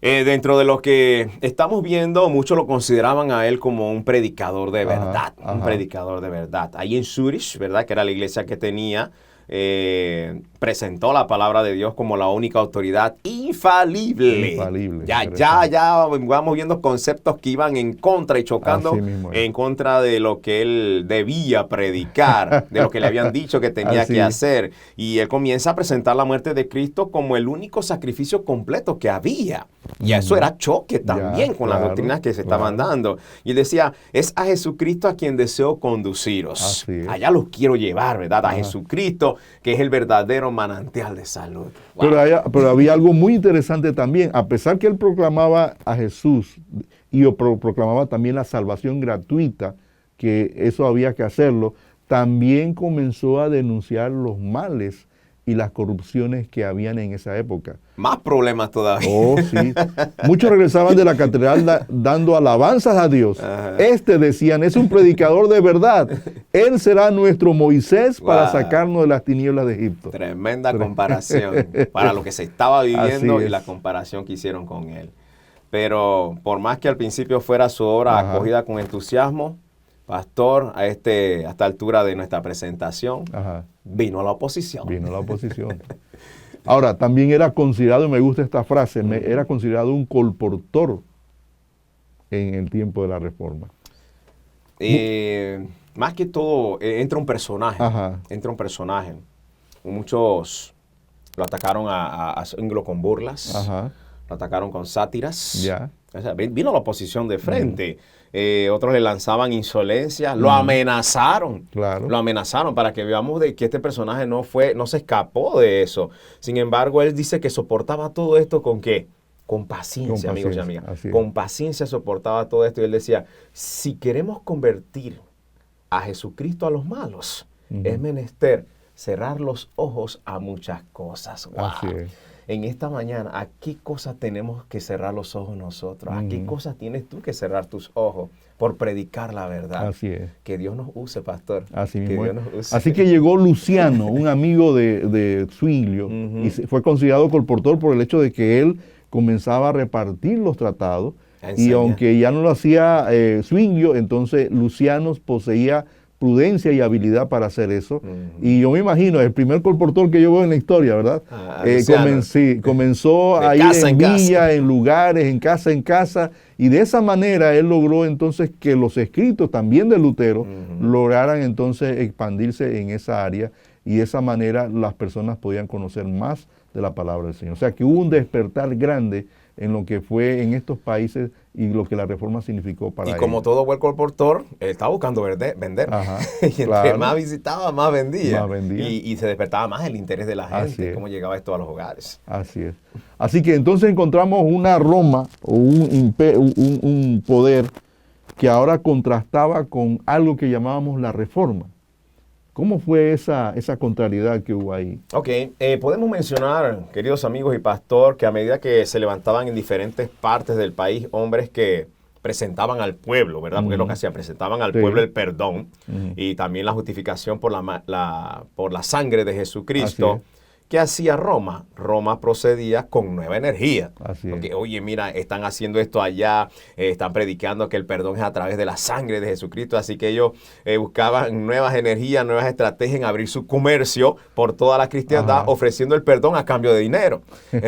Speaker 4: Dentro de lo que estamos viendo, muchos lo consideraban a él como un predicador de
Speaker 3: Ajá,
Speaker 4: verdad. Un
Speaker 3: ajá.
Speaker 4: predicador de verdad. Ahí en Zurich, ¿verdad? Que era la iglesia que tenía, presentó la palabra de Dios como la única autoridad infalible.
Speaker 3: Infalible,
Speaker 4: Ya
Speaker 3: interesante.
Speaker 4: vamos viendo conceptos que iban en contra y chocando
Speaker 3: Así mismo es.
Speaker 4: en contra de lo que él debía predicar, de lo que le habían dicho que tenía
Speaker 3: Así
Speaker 4: que
Speaker 3: es.
Speaker 4: hacer. Y él comienza a presentar la muerte de Cristo como el único sacrificio completo que había. Y eso era choque también con las
Speaker 3: claro,
Speaker 4: doctrinas que se estaban
Speaker 3: claro.
Speaker 4: dando. Y él decía, es a Jesucristo a quien deseo conduciros.
Speaker 3: Así es.
Speaker 4: Allá los quiero llevar, ¿verdad? A
Speaker 3: Ajá.
Speaker 4: Jesucristo, que es el verdadero manantial de salud. Wow.
Speaker 3: Pero había algo muy interesante también. A pesar que él proclamaba a Jesús y proclamaba también la salvación gratuita, que eso había que hacerlo, también comenzó a denunciar los males y las corrupciones que habían en esa época.
Speaker 4: Más problemas todavía.
Speaker 3: Oh, sí. Muchos regresaban de la catedral dando alabanzas a Dios.
Speaker 4: Ajá.
Speaker 3: Decían, es un predicador de verdad. Él será nuestro Moisés para
Speaker 4: Wow.
Speaker 3: sacarnos de las tinieblas de Egipto.
Speaker 4: Tremenda comparación para lo que se estaba viviendo
Speaker 3: Así
Speaker 4: y
Speaker 3: es.
Speaker 4: la comparación que hicieron con él. Pero por más que al principio fuera su obra
Speaker 3: Ajá.
Speaker 4: acogida con entusiasmo, pastor, a esta altura de nuestra presentación,
Speaker 3: Ajá.
Speaker 4: vino la oposición.
Speaker 3: Vino la oposición. Ahora, también era considerado, y me gusta esta frase, era considerado un colportor en el tiempo de la Reforma.
Speaker 4: Más que todo, entra un personaje.
Speaker 3: Ajá.
Speaker 4: Entra un personaje. Muchos lo atacaron a Zwinglio con burlas.
Speaker 3: Ajá.
Speaker 4: Lo atacaron con sátiras.
Speaker 3: Ya.
Speaker 4: O sea, vino la oposición de frente. Otros le lanzaban insolencia, lo amenazaron.
Speaker 3: Claro.
Speaker 4: Lo amenazaron para que veamos de que este personaje no se escapó de eso. Sin embargo, él dice que soportaba todo esto ¿con qué? Con paciencia,
Speaker 3: Con
Speaker 4: amigos y
Speaker 3: paciencia,
Speaker 4: amigas.
Speaker 3: así es.
Speaker 4: Con paciencia soportaba todo esto. Y él decía, si queremos convertir a Jesucristo a los malos, es menester cerrar los ojos a muchas cosas. Wow.
Speaker 3: Así es.
Speaker 4: En esta mañana, ¿a qué cosas tenemos que cerrar los ojos nosotros? ¿A qué cosas tienes tú que cerrar tus ojos por predicar la verdad?
Speaker 3: Así es.
Speaker 4: Que Dios nos use, pastor.
Speaker 3: Así
Speaker 4: que
Speaker 3: mismo
Speaker 4: Dios
Speaker 3: es.
Speaker 4: nos use.
Speaker 3: Así que llegó Luciano, un amigo de Zwinglio, y fue considerado colportor por el hecho de que él comenzaba a repartir los tratados.
Speaker 4: A
Speaker 3: Y
Speaker 4: enseñar.
Speaker 3: aunque ya no lo hacía Zwinglio, entonces Luciano poseía prudencia y habilidad para hacer eso. Y yo me imagino, el primer colportor que yo veo en la historia, ¿verdad? Comenzó a ir en villa, en lugares, en casa, y de esa manera él logró entonces que los escritos también de Lutero lograran entonces expandirse en esa área, y de esa manera las personas podían conocer más de la palabra del Señor. O sea que hubo un despertar grande en lo que fue en estos países y lo que la reforma significó para ellos.
Speaker 4: Y como todo buen colportor, estaba buscando vender.
Speaker 3: Ajá,
Speaker 4: y entre más visitaba, más vendía. Y se despertaba más el interés de la gente, cómo llegaba esto a los hogares.
Speaker 3: Así es. Así que entonces encontramos una Roma o un poder que ahora contrastaba con algo que llamábamos la reforma. ¿Cómo fue esa contrariedad que hubo ahí?
Speaker 4: Ok, podemos mencionar, queridos amigos y pastor, que a medida que se levantaban en diferentes partes del país hombres que presentaban al pueblo, ¿verdad? Porque es lo que hacían, presentaban al pueblo el perdón y también la justificación por la sangre de Jesucristo. ¿Qué hacía Roma? Roma procedía con nueva energía. Porque, oye, mira, están haciendo esto allá, están predicando que el perdón es a través de la sangre de Jesucristo, así que ellos buscaban nuevas energías, nuevas estrategias en abrir su comercio por toda la cristiandad, ofreciendo el perdón a cambio de dinero.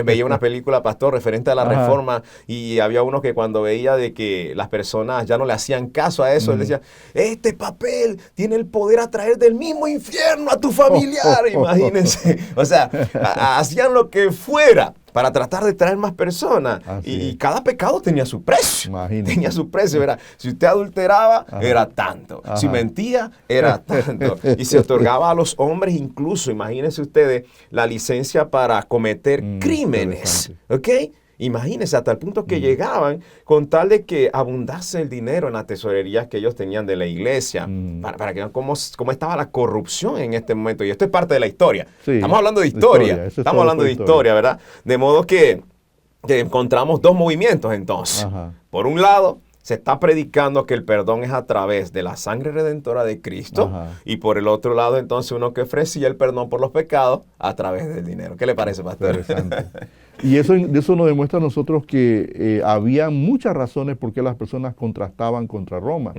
Speaker 4: Veía una película, pastor, referente a la reforma, y había uno que cuando veía de que las personas ya no le hacían caso a eso, él decía, este papel tiene el poder a traer del mismo infierno a tu familiar, imagínense. O sea, hacían lo que fuera para tratar de traer más personas. Y cada pecado tenía su precio.
Speaker 3: Imagínate.
Speaker 4: Tenía su precio. Era, si usted adulteraba, era tanto. Si mentía, era tanto. Y se otorgaba a los hombres incluso, imagínense ustedes, la licencia para cometer crímenes. ¿Ok? Imagínense, hasta el punto que llegaban con tal de que abundase el dinero en las tesorerías que ellos tenían de la iglesia, para que vean cómo estaba la corrupción en este momento. Y esto es parte de la historia. Estamos hablando de historia. Estamos hablando de historia, ¿verdad? De modo que encontramos dos movimientos entonces. Por un lado, se está predicando que el perdón es a través de la sangre redentora de Cristo. Y por el otro lado, entonces, uno que ofrecía el perdón por los pecados a través del dinero. ¿Qué le parece, pastor?
Speaker 3: Interesante. Y eso nos demuestra a nosotros que había muchas razones por qué las personas contrastaban contra Roma,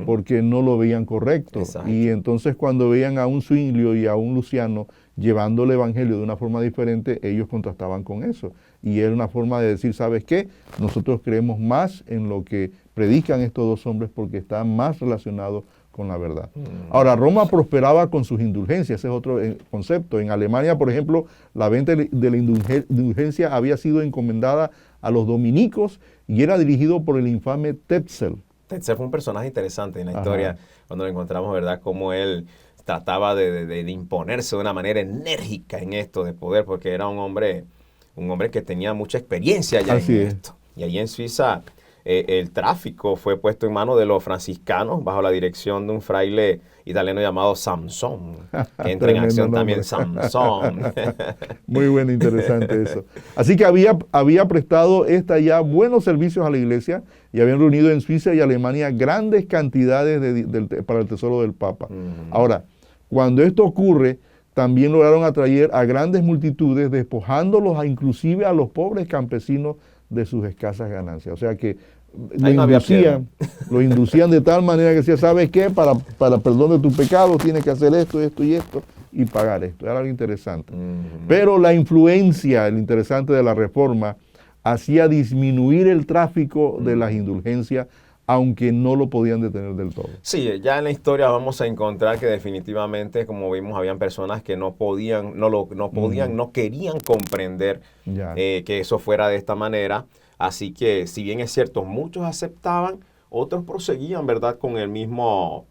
Speaker 3: porque no lo veían correcto. Y entonces cuando veían a un Zwinglio y a un Luciano llevando el evangelio de una forma diferente, ellos contrastaban con eso. Y era una forma de decir, ¿sabes qué? Nosotros creemos más en lo que predican estos dos hombres porque están más relacionados con la verdad. Ahora, Roma prosperaba con sus indulgencias, ese es otro concepto. En Alemania, por ejemplo, la venta de la indulgencia había sido encomendada a los dominicos y era dirigido por el infame Tetzel.
Speaker 4: Tetzel fue un personaje interesante en la historia, cuando lo encontramos, ¿verdad? Cómo él trataba de imponerse de una manera enérgica en esto de poder, porque era un hombre que tenía mucha experiencia ya en esto. Y allí en Suiza el tráfico fue puesto en manos de los franciscanos bajo la dirección de un fraile italiano llamado Samson, que entra en acción también, Samson.
Speaker 3: Muy bueno, interesante eso. Así que había prestado ya buenos servicios a la iglesia y habían reunido en Suiza y Alemania grandes cantidades para el tesoro del Papa. Ahora, cuando esto ocurre, también lograron atraer a grandes multitudes, despojándolos inclusive a los pobres campesinos de sus escasas ganancias. O sea que lo inducían de tal manera que decía, ¿sabes qué? Para perdón de tus pecados tienes que hacer esto, esto y esto y pagar esto. Era algo interesante. Pero la influencia, el interesante de la reforma, hacía disminuir el tráfico de las indulgencias, aunque no lo podían detener del todo.
Speaker 4: Sí, ya en la historia vamos a encontrar que definitivamente, como vimos, habían personas que no querían comprender que eso fuera de esta manera. Así que, si bien es cierto, muchos aceptaban, otros proseguían, ¿verdad?, con el mismo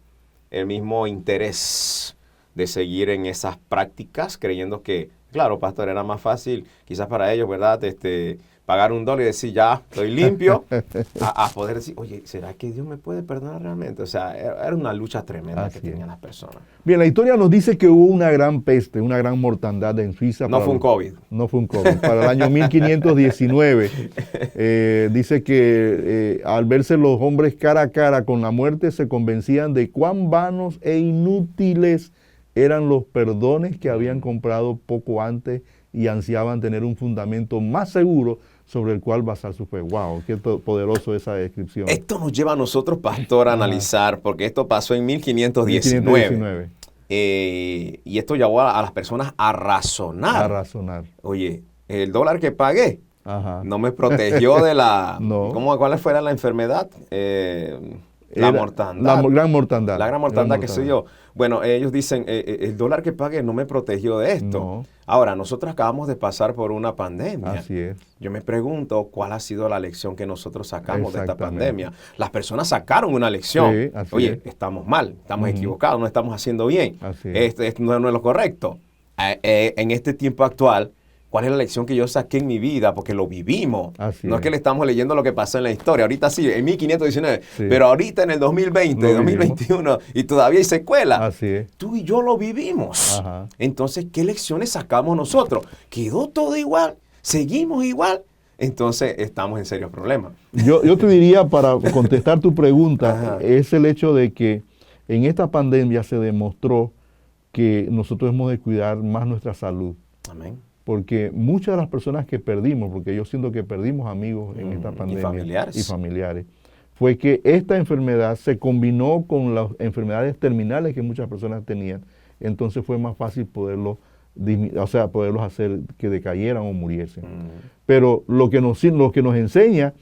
Speaker 4: interés de seguir en esas prácticas, creyendo que, claro, pastor, era más fácil quizás para ellos, ¿verdad?, pagar $1 y decir, ya, estoy limpio, a poder decir, oye, ¿será que Dios me puede perdonar realmente? O sea, era una lucha tremenda que tenían las personas.
Speaker 3: Bien, la historia nos dice que hubo una gran peste, una gran mortandad en Suiza.
Speaker 4: No fue un COVID.
Speaker 3: No fue un COVID. Para el año 1519, dice que al verse los hombres cara a cara con la muerte, se convencían de cuán vanos e inútiles eran los perdones que habían comprado poco antes y ansiaban tener un fundamento más seguro sobre el cual basar su fe. ¡Wow! ¡Qué poderoso esa descripción!
Speaker 4: Esto nos lleva a nosotros, pastor, a analizar, porque esto pasó en 1519.
Speaker 3: 1519.
Speaker 4: Y esto llevó a las personas a razonar.
Speaker 3: A razonar.
Speaker 4: Oye, el dólar que pagué
Speaker 3: Ajá.
Speaker 4: no me protegió de la...
Speaker 3: No.
Speaker 4: ¿Cuál fuera la enfermedad? La mortandad.
Speaker 3: La gran mortandad.
Speaker 4: La gran mortandad, qué sé yo. Bueno, ellos dicen, el dólar que pagué no me protegió de esto.
Speaker 3: No.
Speaker 4: Ahora, nosotros acabamos de pasar por una pandemia.
Speaker 3: Así es.
Speaker 4: Yo me pregunto cuál ha sido la lección que nosotros sacamos de esta
Speaker 3: Exactamente.
Speaker 4: pandemia. Las personas sacaron una lección.
Speaker 3: Sí, así
Speaker 4: Oye,
Speaker 3: es.
Speaker 4: estamos mal, estamos equivocados, no estamos haciendo bien.
Speaker 3: Así es.
Speaker 4: Esto no es lo correcto. En este tiempo actual, ¿cuál es la lección que yo saqué en mi vida? Porque lo vivimos.
Speaker 3: Así
Speaker 4: no es
Speaker 3: es.
Speaker 4: que le estamos leyendo lo que pasó en la historia. Ahorita sí, en 1519.
Speaker 3: Sí.
Speaker 4: Pero ahorita en el 2020,
Speaker 3: Lo
Speaker 4: 2021, y todavía hay secuelas.
Speaker 3: Así es.
Speaker 4: Tú y yo lo vivimos.
Speaker 3: Ajá.
Speaker 4: Entonces, ¿qué lecciones sacamos nosotros? ¿Quedó todo igual? ¿Seguimos igual? Entonces, estamos en serios problemas.
Speaker 3: Yo te diría, para contestar tu pregunta,
Speaker 4: Ajá.
Speaker 3: es el hecho de que en esta pandemia se demostró que nosotros hemos de cuidar más nuestra salud.
Speaker 4: Amén.
Speaker 3: Porque muchas de las personas que perdimos, porque yo siento que perdimos amigos en esta pandemia
Speaker 4: familiares.
Speaker 3: y familiares, fue que esta enfermedad se combinó con las enfermedades terminales que muchas personas tenían. Entonces fue más fácil poderlos hacer que decayeran o muriesen. Pero lo que nos enseña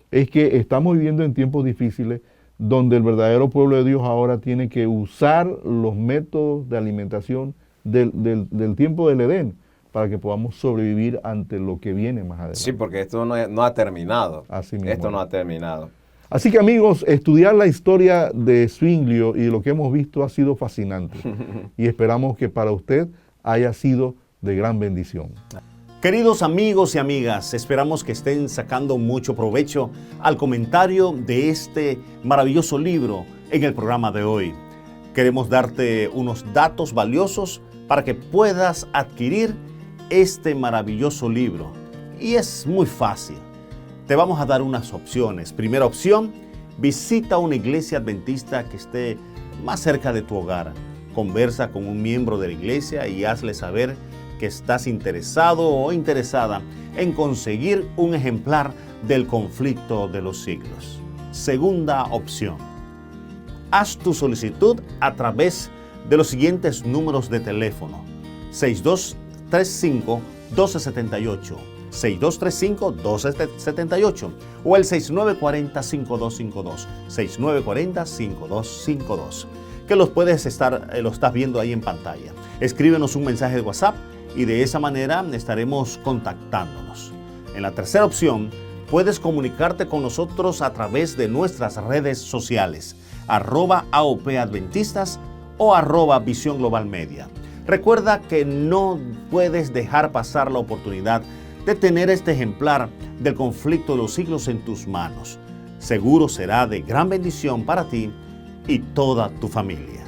Speaker 3: es que estamos viviendo en tiempos difíciles donde el verdadero pueblo de Dios ahora tiene que usar los métodos de alimentación del tiempo del Edén para que podamos sobrevivir ante lo que viene más adelante.
Speaker 4: Sí, porque esto no ha terminado.
Speaker 3: Así mismo
Speaker 4: Esto
Speaker 3: es.
Speaker 4: no ha terminado.
Speaker 3: Así que amigos, estudiar la historia de Zwinglio y de lo que hemos visto ha sido fascinante y esperamos que para usted haya sido de gran bendición.
Speaker 2: Queridos amigos y amigas, esperamos que estén sacando mucho provecho al comentario de este maravilloso libro en el programa de hoy. Queremos darte unos datos valiosos para que puedas adquirir este maravilloso libro. Y es muy fácil. Te vamos a dar unas opciones. Primera opción, visita una iglesia adventista que esté más cerca de tu hogar. Conversa con un miembro de la iglesia y hazle saber que estás interesado o interesada en conseguir un ejemplar del Conflicto de los Siglos. Segunda opción, haz tu solicitud a través de los siguientes números de teléfono: 6235-1278, 6235-1278 o el 6940-5252, 6940-5252, que lo estás viendo ahí en pantalla. Escríbenos un mensaje de WhatsApp y de esa manera estaremos contactándonos. En la tercera opción, puedes comunicarte con nosotros a través de nuestras redes sociales, @AOPadventistas o @Visión Global Media. Recuerda que no puedes dejar pasar la oportunidad de tener este ejemplar del Conflicto de los Siglos en tus manos. Seguro será de gran bendición para ti y toda tu familia.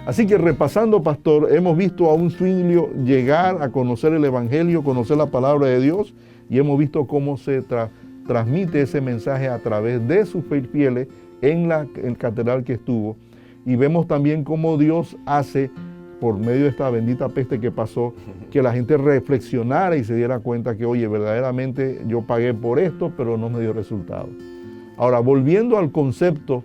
Speaker 3: Así que repasando, pastor, hemos visto a un Zwinglio llegar a conocer el Evangelio, conocer la palabra de Dios, y hemos visto cómo se transmite ese mensaje a través de sus fieles en la catedral que estuvo. Y vemos también cómo Dios hace, por medio de esta bendita peste que pasó, que la gente reflexionara y se diera cuenta que, oye, verdaderamente yo pagué por esto, pero no me dio resultado. Ahora, volviendo al concepto,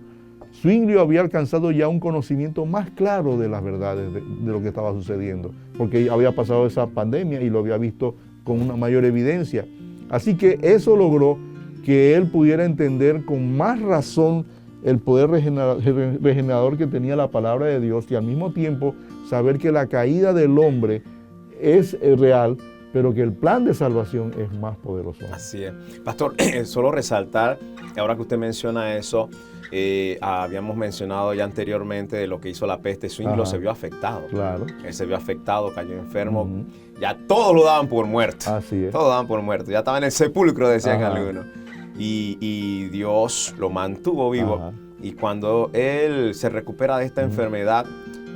Speaker 3: Zwinglio había alcanzado ya un conocimiento más claro de las verdades de lo que estaba sucediendo, porque había pasado esa pandemia y lo había visto con una mayor evidencia. Así que eso logró que él pudiera entender con más razón el poder regenerador que tenía la palabra de Dios y al mismo tiempo saber que la caída del hombre es real, pero que el plan de salvación es más poderoso.
Speaker 4: Así es. Pastor, solo resaltar, ahora que usted menciona eso, habíamos mencionado ya anteriormente de lo que hizo la peste. Zwinglio se vio afectado.
Speaker 3: Claro.
Speaker 4: Él se vio afectado, cayó enfermo. Ya todos lo daban por muerto.
Speaker 3: Así es.
Speaker 4: Todos lo daban por muerto. Ya estaba en el sepulcro, decían
Speaker 3: Ajá.
Speaker 4: algunos. Y Dios lo mantuvo vivo.
Speaker 3: Ajá.
Speaker 4: Y cuando él se recupera de esta enfermedad,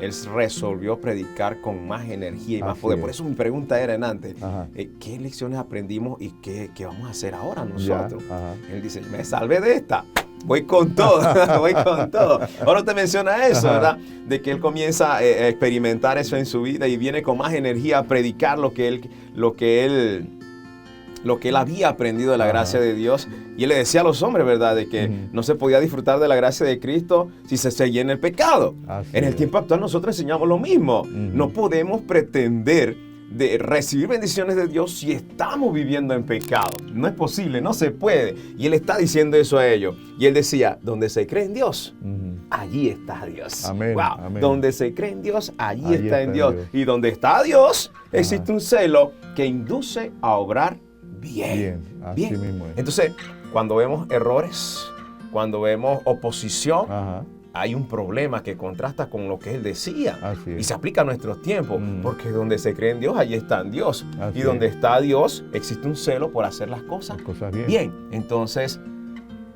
Speaker 4: él resolvió predicar con más energía y más
Speaker 3: Así
Speaker 4: poder.
Speaker 3: es.
Speaker 4: Por eso mi pregunta era en antes,
Speaker 3: Ajá.
Speaker 4: ¿qué lecciones aprendimos y qué vamos a hacer ahora nosotros?
Speaker 3: Ya, ajá.
Speaker 4: Él dice, me salvé de esta, voy con todo, voy con todo. Ahora usted menciona eso,
Speaker 3: Ajá.
Speaker 4: ¿verdad? De que él comienza a experimentar eso en su vida y viene con más energía a predicar lo que él lo que él había aprendido de la gracia de Dios. Y él le decía a los hombres, ¿verdad?, de que no se podía disfrutar de la gracia de Cristo si se seguía en el pecado. En el tiempo actual nosotros enseñamos lo mismo. No podemos pretender de recibir bendiciones de Dios si estamos viviendo en pecado. No es posible, no se puede. Y él está diciendo eso a ellos. Y él decía, donde se cree en Dios, allí está Dios.
Speaker 3: Amén,
Speaker 4: wow.
Speaker 3: amén.
Speaker 4: Donde se cree en Dios, allí está en Dios. Y donde está Dios, existe un celo que induce a obrar bien.
Speaker 3: Así mismo es.
Speaker 4: Entonces, cuando vemos errores, cuando vemos oposición, hay un problema que contrasta con lo que él decía. Y se aplica a nuestros tiempos, porque donde se cree en Dios, allí está en Dios. Y donde está Dios, existe un celo por hacer las cosas bien. Entonces,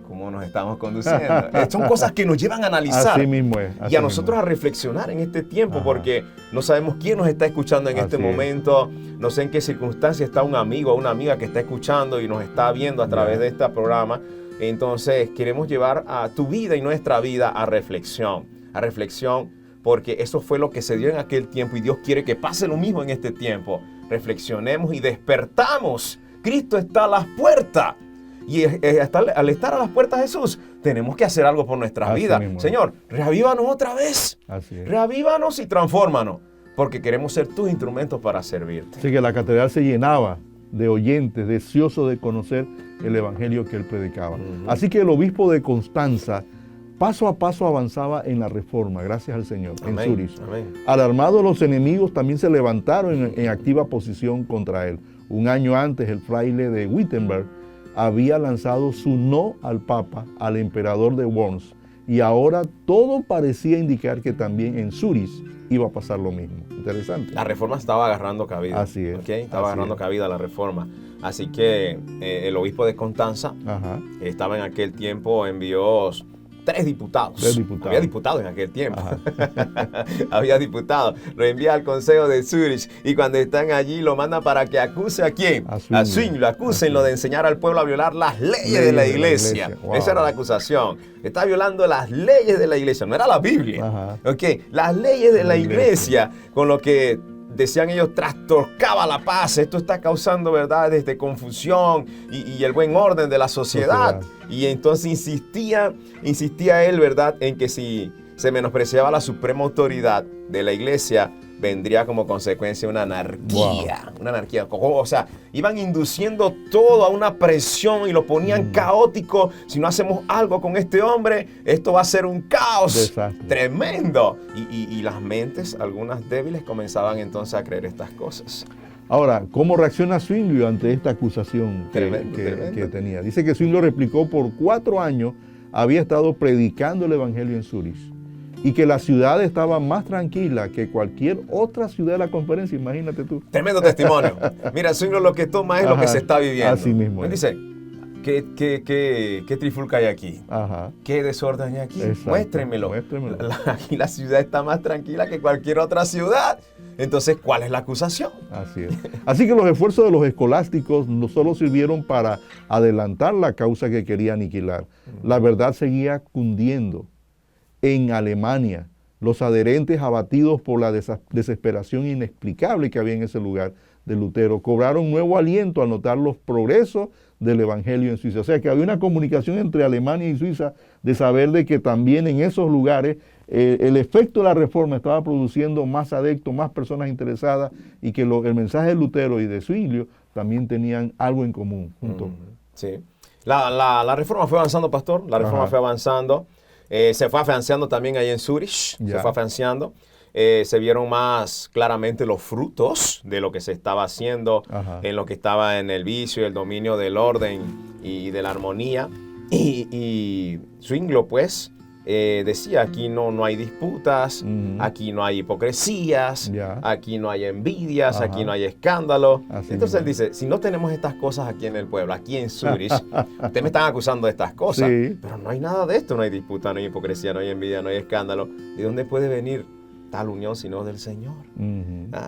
Speaker 4: ¿cómo nos estamos conduciendo? Son cosas que nos llevan a analizar.
Speaker 3: Así mismo es.
Speaker 4: Y a nosotros a reflexionar en este tiempo, porque no sabemos quién nos está escuchando en este momento. No sé en qué circunstancia está un amigo o una amiga que está escuchando y nos está viendo a través de este programa. Entonces queremos llevar a tu vida y nuestra vida a reflexión, porque eso fue lo que se dio en aquel tiempo y Dios quiere que pase lo mismo en este tiempo. Reflexionemos y despertamos. Cristo está a las puertas. Y al estar a las puertas de Jesús, tenemos que hacer algo por nuestras vidas. Señor, reavívanos otra vez. Reavívanos y transfórmanos, porque queremos ser tus instrumentos para servirte.
Speaker 3: Así que la catedral se llenaba de oyentes deseosos de conocer el evangelio que él predicaba. Así que el obispo de Constanza paso a paso avanzaba en la reforma, gracias al Señor, en Zúrich. Alarmados los enemigos también se levantaron en activa posición contra él. Un año antes, el fraile de Wittenberg había lanzado su no al Papa, al emperador de Worms, y ahora todo parecía indicar que también en Zúrich iba a pasar lo mismo. Interesante.
Speaker 4: La reforma estaba agarrando cabida.
Speaker 3: Así es.
Speaker 4: ¿Okay? Estaba agarrando cabida la reforma. Así que el obispo de Constanza estaba en aquel tiempo, envió 3 diputados. Había diputados en aquel tiempo. Había diputados. Lo envía al consejo de Zúrich y cuando están allí lo mandan para que acuse a quién. A Zwinglio. Acúsenlo de enseñar al pueblo a violar las leyes de la iglesia. Wow. Esa era la acusación. Está violando las leyes de la iglesia. No era la Biblia. Las leyes de la iglesia, con lo que decían ellos, trastocaba la paz. Esto está causando, ¿verdad?, desde confusión y el buen orden de la sociedad. Y entonces insistía él, ¿verdad?, en que si se menospreciaba la suprema autoridad de la iglesia, vendría como consecuencia una anarquía. Una anarquía. O sea, iban induciendo todo a una presión y lo ponían caótico. Si no hacemos algo con este hombre, esto va a ser un caos tremendo. Y las mentes, algunas débiles, comenzaban entonces a creer estas cosas.
Speaker 3: Ahora, ¿cómo reacciona Zwinglio ante esta acusación que tenía? Dice que Zwinglio replicó: por 4 años había estado predicando el evangelio en Zúrich y que la ciudad estaba más tranquila que cualquier otra ciudad de la conferencia. Imagínate tú.
Speaker 4: Tremendo testimonio. Mira, Zwinglio lo que toma es lo que se está viviendo.
Speaker 3: Así mismo.
Speaker 4: Él dice, ¿qué trifulca hay aquí? ¿Qué desorden hay aquí?
Speaker 3: Exacto.
Speaker 4: Muéstrenmelo. Aquí la ciudad está más tranquila que cualquier otra ciudad. Entonces, ¿cuál es la acusación?
Speaker 3: Así es. Así que los esfuerzos de los escolásticos no solo sirvieron para adelantar la causa que quería aniquilar. La verdad seguía cundiendo. En Alemania, los adherentes, abatidos por la desesperación inexplicable que había en ese lugar de Lutero, cobraron nuevo aliento al notar los progresos del evangelio en Suiza. O sea que había una comunicación entre Alemania y Suiza de saber de que también en esos lugares el efecto de la reforma estaba produciendo más adeptos, más personas interesadas, y que el mensaje de Lutero y de Zwinglio también tenían algo en común juntos.
Speaker 4: Sí. La reforma fue avanzando, pastor. La reforma fue avanzando. Se fue afianzando también ahí en Zúrich. Se fue afianzando. Se vieron más claramente los frutos de lo que se estaba haciendo, en lo que estaba en el vicio y el dominio del orden y de la armonía. Y Zwinglio, pues, decía, aquí no hay disputas, aquí no hay hipocresías, aquí no hay envidias, aquí no hay escándalo. Entonces él dice, si no tenemos estas cosas aquí en el pueblo, aquí en Zúrich, ustedes me están acusando de estas cosas, pero no hay nada de esto, no hay disputa, no hay hipocresía, no hay envidia, no hay escándalo. ¿De dónde puede venir tal unión sino del Señor?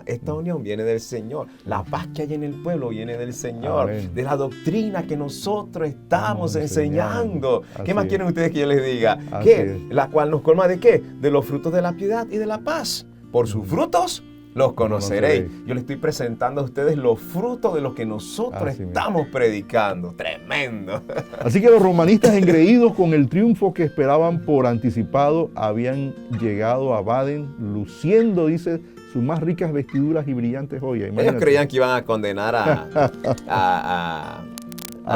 Speaker 4: Esta unión viene del Señor. La paz que hay en el pueblo viene del Señor. Amén. De la doctrina que nosotros estamos enseñando. ¿Qué más quieren ustedes que yo les diga? ¿Qué? La cual nos colma ¿de qué? De los frutos de la piedad y de la paz. Por sus frutos los conoceréis. Yo les estoy presentando a ustedes los frutos de lo que nosotros estamos predicando. Tremendo.
Speaker 3: Así que los romanistas, engreídos con el triunfo que esperaban por anticipado, habían llegado a Baden luciendo, dice, sus más ricas vestiduras y brillantes joyas. Imagínate.
Speaker 4: Ellos creían que iban a condenar a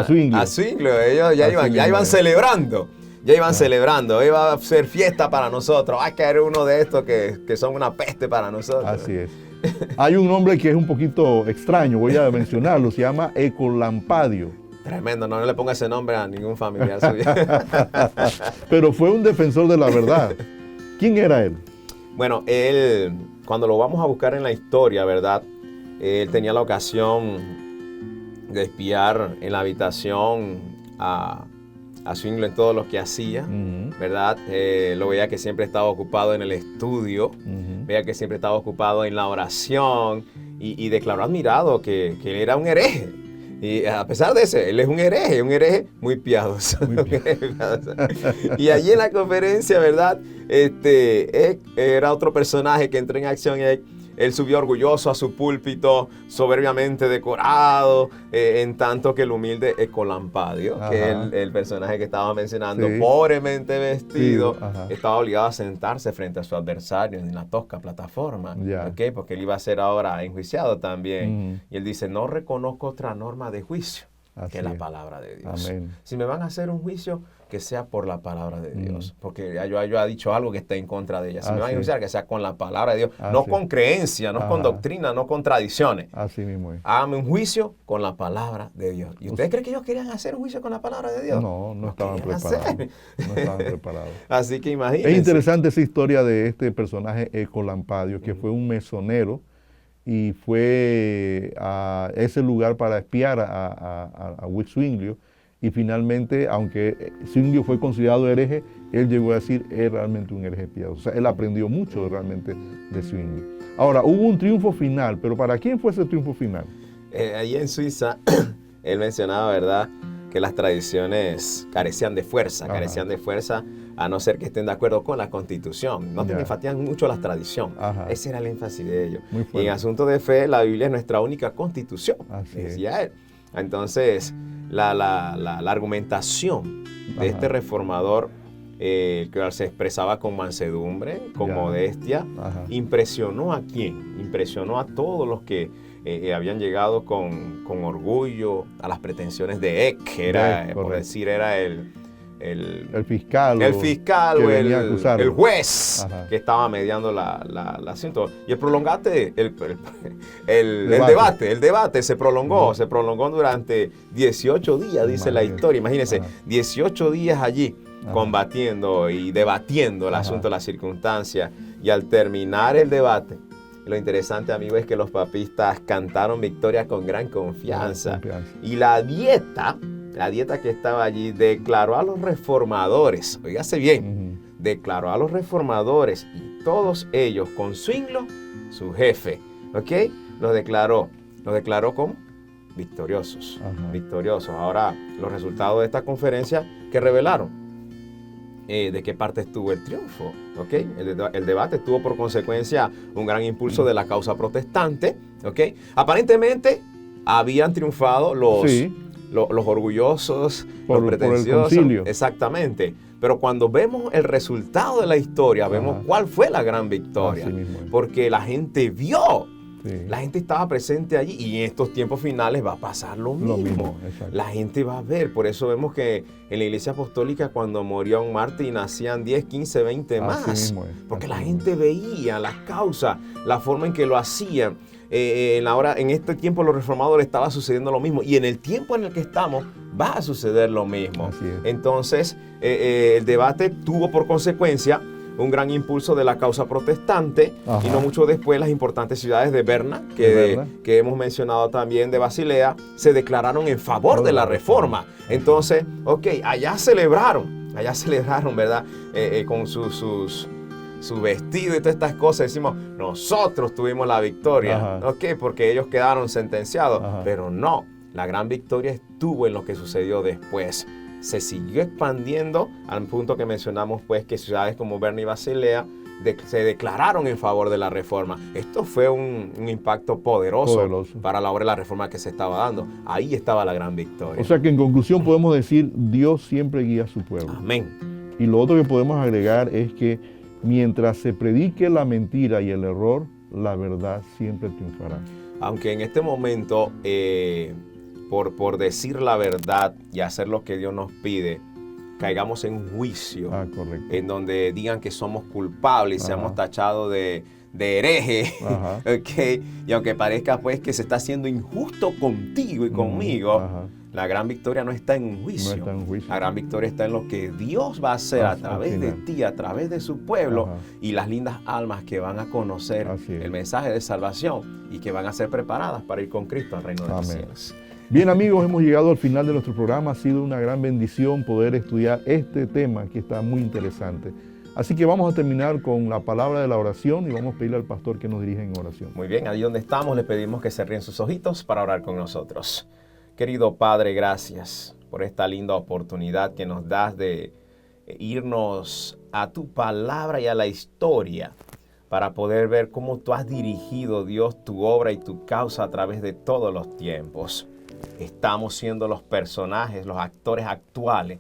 Speaker 3: Zwinglio.
Speaker 4: A Zwinglio. Ellos ya iban celebrando. Ya iban celebrando, iba a ser fiesta para nosotros. Hay que haber uno de estos que son una peste para nosotros.
Speaker 3: Así es. Hay un nombre que es un poquito extraño, voy a mencionarlo, se llama Ecolampadio.
Speaker 4: Tremendo, no le ponga ese nombre a ningún familiar suyo.
Speaker 3: Pero fue un defensor de la verdad. ¿Quién era él?
Speaker 4: Bueno, él, cuando lo vamos a buscar en la historia, ¿verdad? Él tenía la ocasión de espiar en la habitación a Zwinglio en todo lo que hacía, ¿verdad? Lo veía que siempre estaba ocupado en el estudio, veía que siempre estaba ocupado en la oración y declaró admirado que él era un hereje. Y a pesar de eso, él es un hereje muy piadoso. Y allí en la conferencia, ¿verdad? Era otro personaje que entró en acción. Él subió orgulloso a su púlpito, soberbiamente decorado, en tanto que el humilde Ecolampadio, que es el personaje que estaba mencionando, pobremente vestido, estaba obligado a sentarse frente a su adversario en la tosca plataforma, ¿okay? Porque él iba a ser ahora enjuiciado también. Y él dice, no reconozco otra norma de juicio que es la palabra de Dios.
Speaker 3: Amén.
Speaker 4: Si me van a hacer un juicio, que sea por la palabra de Dios, porque yo ha dicho algo que está en contra de ella. Si me van a juzgar, que sea con la palabra de Dios, no con creencia, no con doctrina, no con tradiciones.
Speaker 3: Así mismo es.
Speaker 4: Hágame un juicio con la palabra de Dios. ¿Y ustedes creen que ellos querían hacer un juicio con la palabra de Dios?
Speaker 3: No estaban preparados. No estaban preparados.
Speaker 4: Así que imagínense.
Speaker 3: Es interesante esa historia de este personaje Ecolampadio, que fue un mesonero y fue a ese lugar para espiar a Zwinglio. Y finalmente, aunque Zwinglio fue considerado hereje, él llegó a decir, es realmente un hereje piadoso. O sea, él aprendió mucho realmente de Zwinglio. Ahora, hubo un triunfo final, pero ¿para quién fue ese triunfo final?
Speaker 4: Allí en Suiza, él mencionaba, ¿verdad?, que las tradiciones carecían de fuerza, a no ser que estén de acuerdo con la Constitución. No te enfatizan mucho la tradición. Ese era el énfasis de ellos. Y en asunto de fe, la Biblia es nuestra única Constitución, decía él. Entonces, la argumentación de este reformador, que se expresaba con mansedumbre, con modestia, impresionó a quién? Impresionó a todos los que habían llegado con orgullo a las pretensiones de Eck, que era, por decir, era el fiscal o el juez que estaba mediando el asunto. Y el prolongate, el debate se prolongó, durante 18 días, dice la historia. Imagínense, 18 días allí combatiendo y debatiendo el asunto, las circunstancias. Y al terminar el debate, lo interesante, amigo, es que los papistas cantaron victoria con gran confianza. Y la dieta que estaba allí declaró a los reformadores, oígase bien, declaró a los reformadores y todos ellos con Zwinglio, su jefe, ¿ok? Los declaró como victoriosos. Ahora, los resultados de esta conferencia que revelaron de qué parte estuvo el triunfo, ¿ok? El debate tuvo por consecuencia un gran impulso de la causa protestante, ¿ok? Aparentemente habían triunfado los orgullosos, los pretenciosos.
Speaker 3: Por el concilio.
Speaker 4: Exactamente. Pero cuando vemos el resultado de la historia, vemos cuál fue la gran victoria. Porque la gente vio. La gente estaba presente allí y en estos tiempos finales va a pasar lo mismo. La gente va a ver. Por eso vemos que en la iglesia apostólica cuando moría un mártir nacían 10, 15, 20 más. Porque la gente veía las causas, la forma en que lo hacían. En este tiempo los reformadores estaba sucediendo lo mismo y en el tiempo en el que estamos va a suceder lo mismo. Entonces el debate tuvo por consecuencia un gran impulso de la causa protestante y no mucho después las importantes ciudades de Berna, que hemos mencionado también, de Basilea, se declararon en favor de la reforma. Entonces, allá celebraron, ¿verdad? Con su vestido y todas estas cosas, decimos, nosotros tuvimos la victoria, porque ellos quedaron sentenciados, pero no, la gran victoria estuvo en lo que sucedió después. Se siguió expandiendo al punto que mencionamos, pues, que ciudades como Berna y Basilea se declararon en favor de la reforma. Esto fue un impacto poderoso para la obra de la reforma que se estaba dando. Ahí estaba la gran victoria.
Speaker 3: O sea que en conclusión podemos decir, Dios siempre guía a su pueblo.
Speaker 4: Amén.
Speaker 3: Y lo otro que podemos agregar es que mientras se predique la mentira y el error, la verdad siempre triunfará.
Speaker 4: Aunque en este momento, por decir la verdad y hacer lo que Dios nos pide, caigamos en un juicio en donde digan que somos culpables y seamos tachados de hereje, ¿okay? Y aunque parezca pues que se está haciendo injusto contigo y conmigo, la gran victoria no está en un juicio. No está en juicio. La gran victoria está en lo que Dios va a hacer a través de ti, a través de su pueblo y las lindas almas que van a conocer el mensaje de salvación y que van a ser preparadas para ir con Cristo al reino de los cielos.
Speaker 3: Bien amigos, hemos llegado al final de nuestro programa. Ha sido una gran bendición poder estudiar este tema que está muy interesante. Así que vamos a terminar con la palabra de la oración y vamos a pedirle al pastor que nos dirija en oración.
Speaker 4: Muy bien, ahí donde estamos le pedimos que se ríen sus ojitos para orar con nosotros. Querido Padre, gracias por esta linda oportunidad que nos das de irnos a tu palabra y a la historia para poder ver cómo tú has dirigido, Dios, tu obra y tu causa a través de todos los tiempos. Estamos siendo los personajes, los actores actuales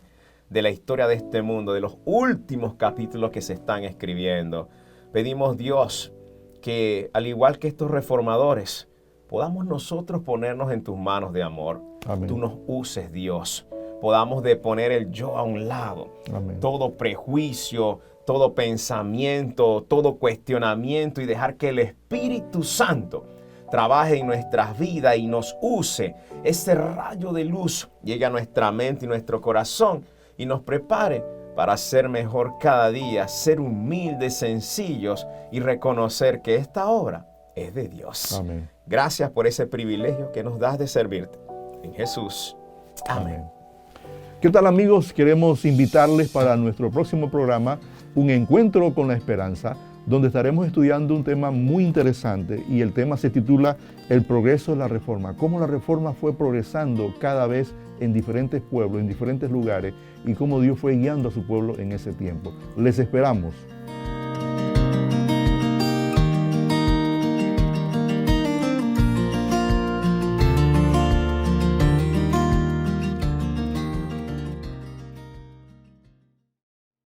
Speaker 4: de la historia de este mundo, de los últimos capítulos que se están escribiendo. Pedimos, Dios, que al igual que estos reformadores, podamos nosotros ponernos en tus manos de amor. Amén. Tú nos uses, Dios. Podamos de poner el yo a un lado. Amén. Todo prejuicio, todo pensamiento, todo cuestionamiento y dejar que el Espíritu Santo trabaje en nuestras vidas y nos use. Ese rayo de luz llegue a nuestra mente y nuestro corazón y nos prepare para ser mejor cada día, ser humildes, sencillos y reconocer que esta obra es de Dios. Amén. Gracias por ese privilegio que nos das de servirte. En Jesús. Amén.
Speaker 3: Amén. ¿Qué tal amigos? Queremos invitarles para nuestro próximo programa, Un Encuentro con la Esperanza, donde estaremos estudiando un tema muy interesante y el tema se titula El progreso de la reforma. Cómo la reforma fue progresando cada vez en diferentes pueblos, en diferentes lugares y cómo Dios fue guiando a su pueblo en ese tiempo. Les esperamos.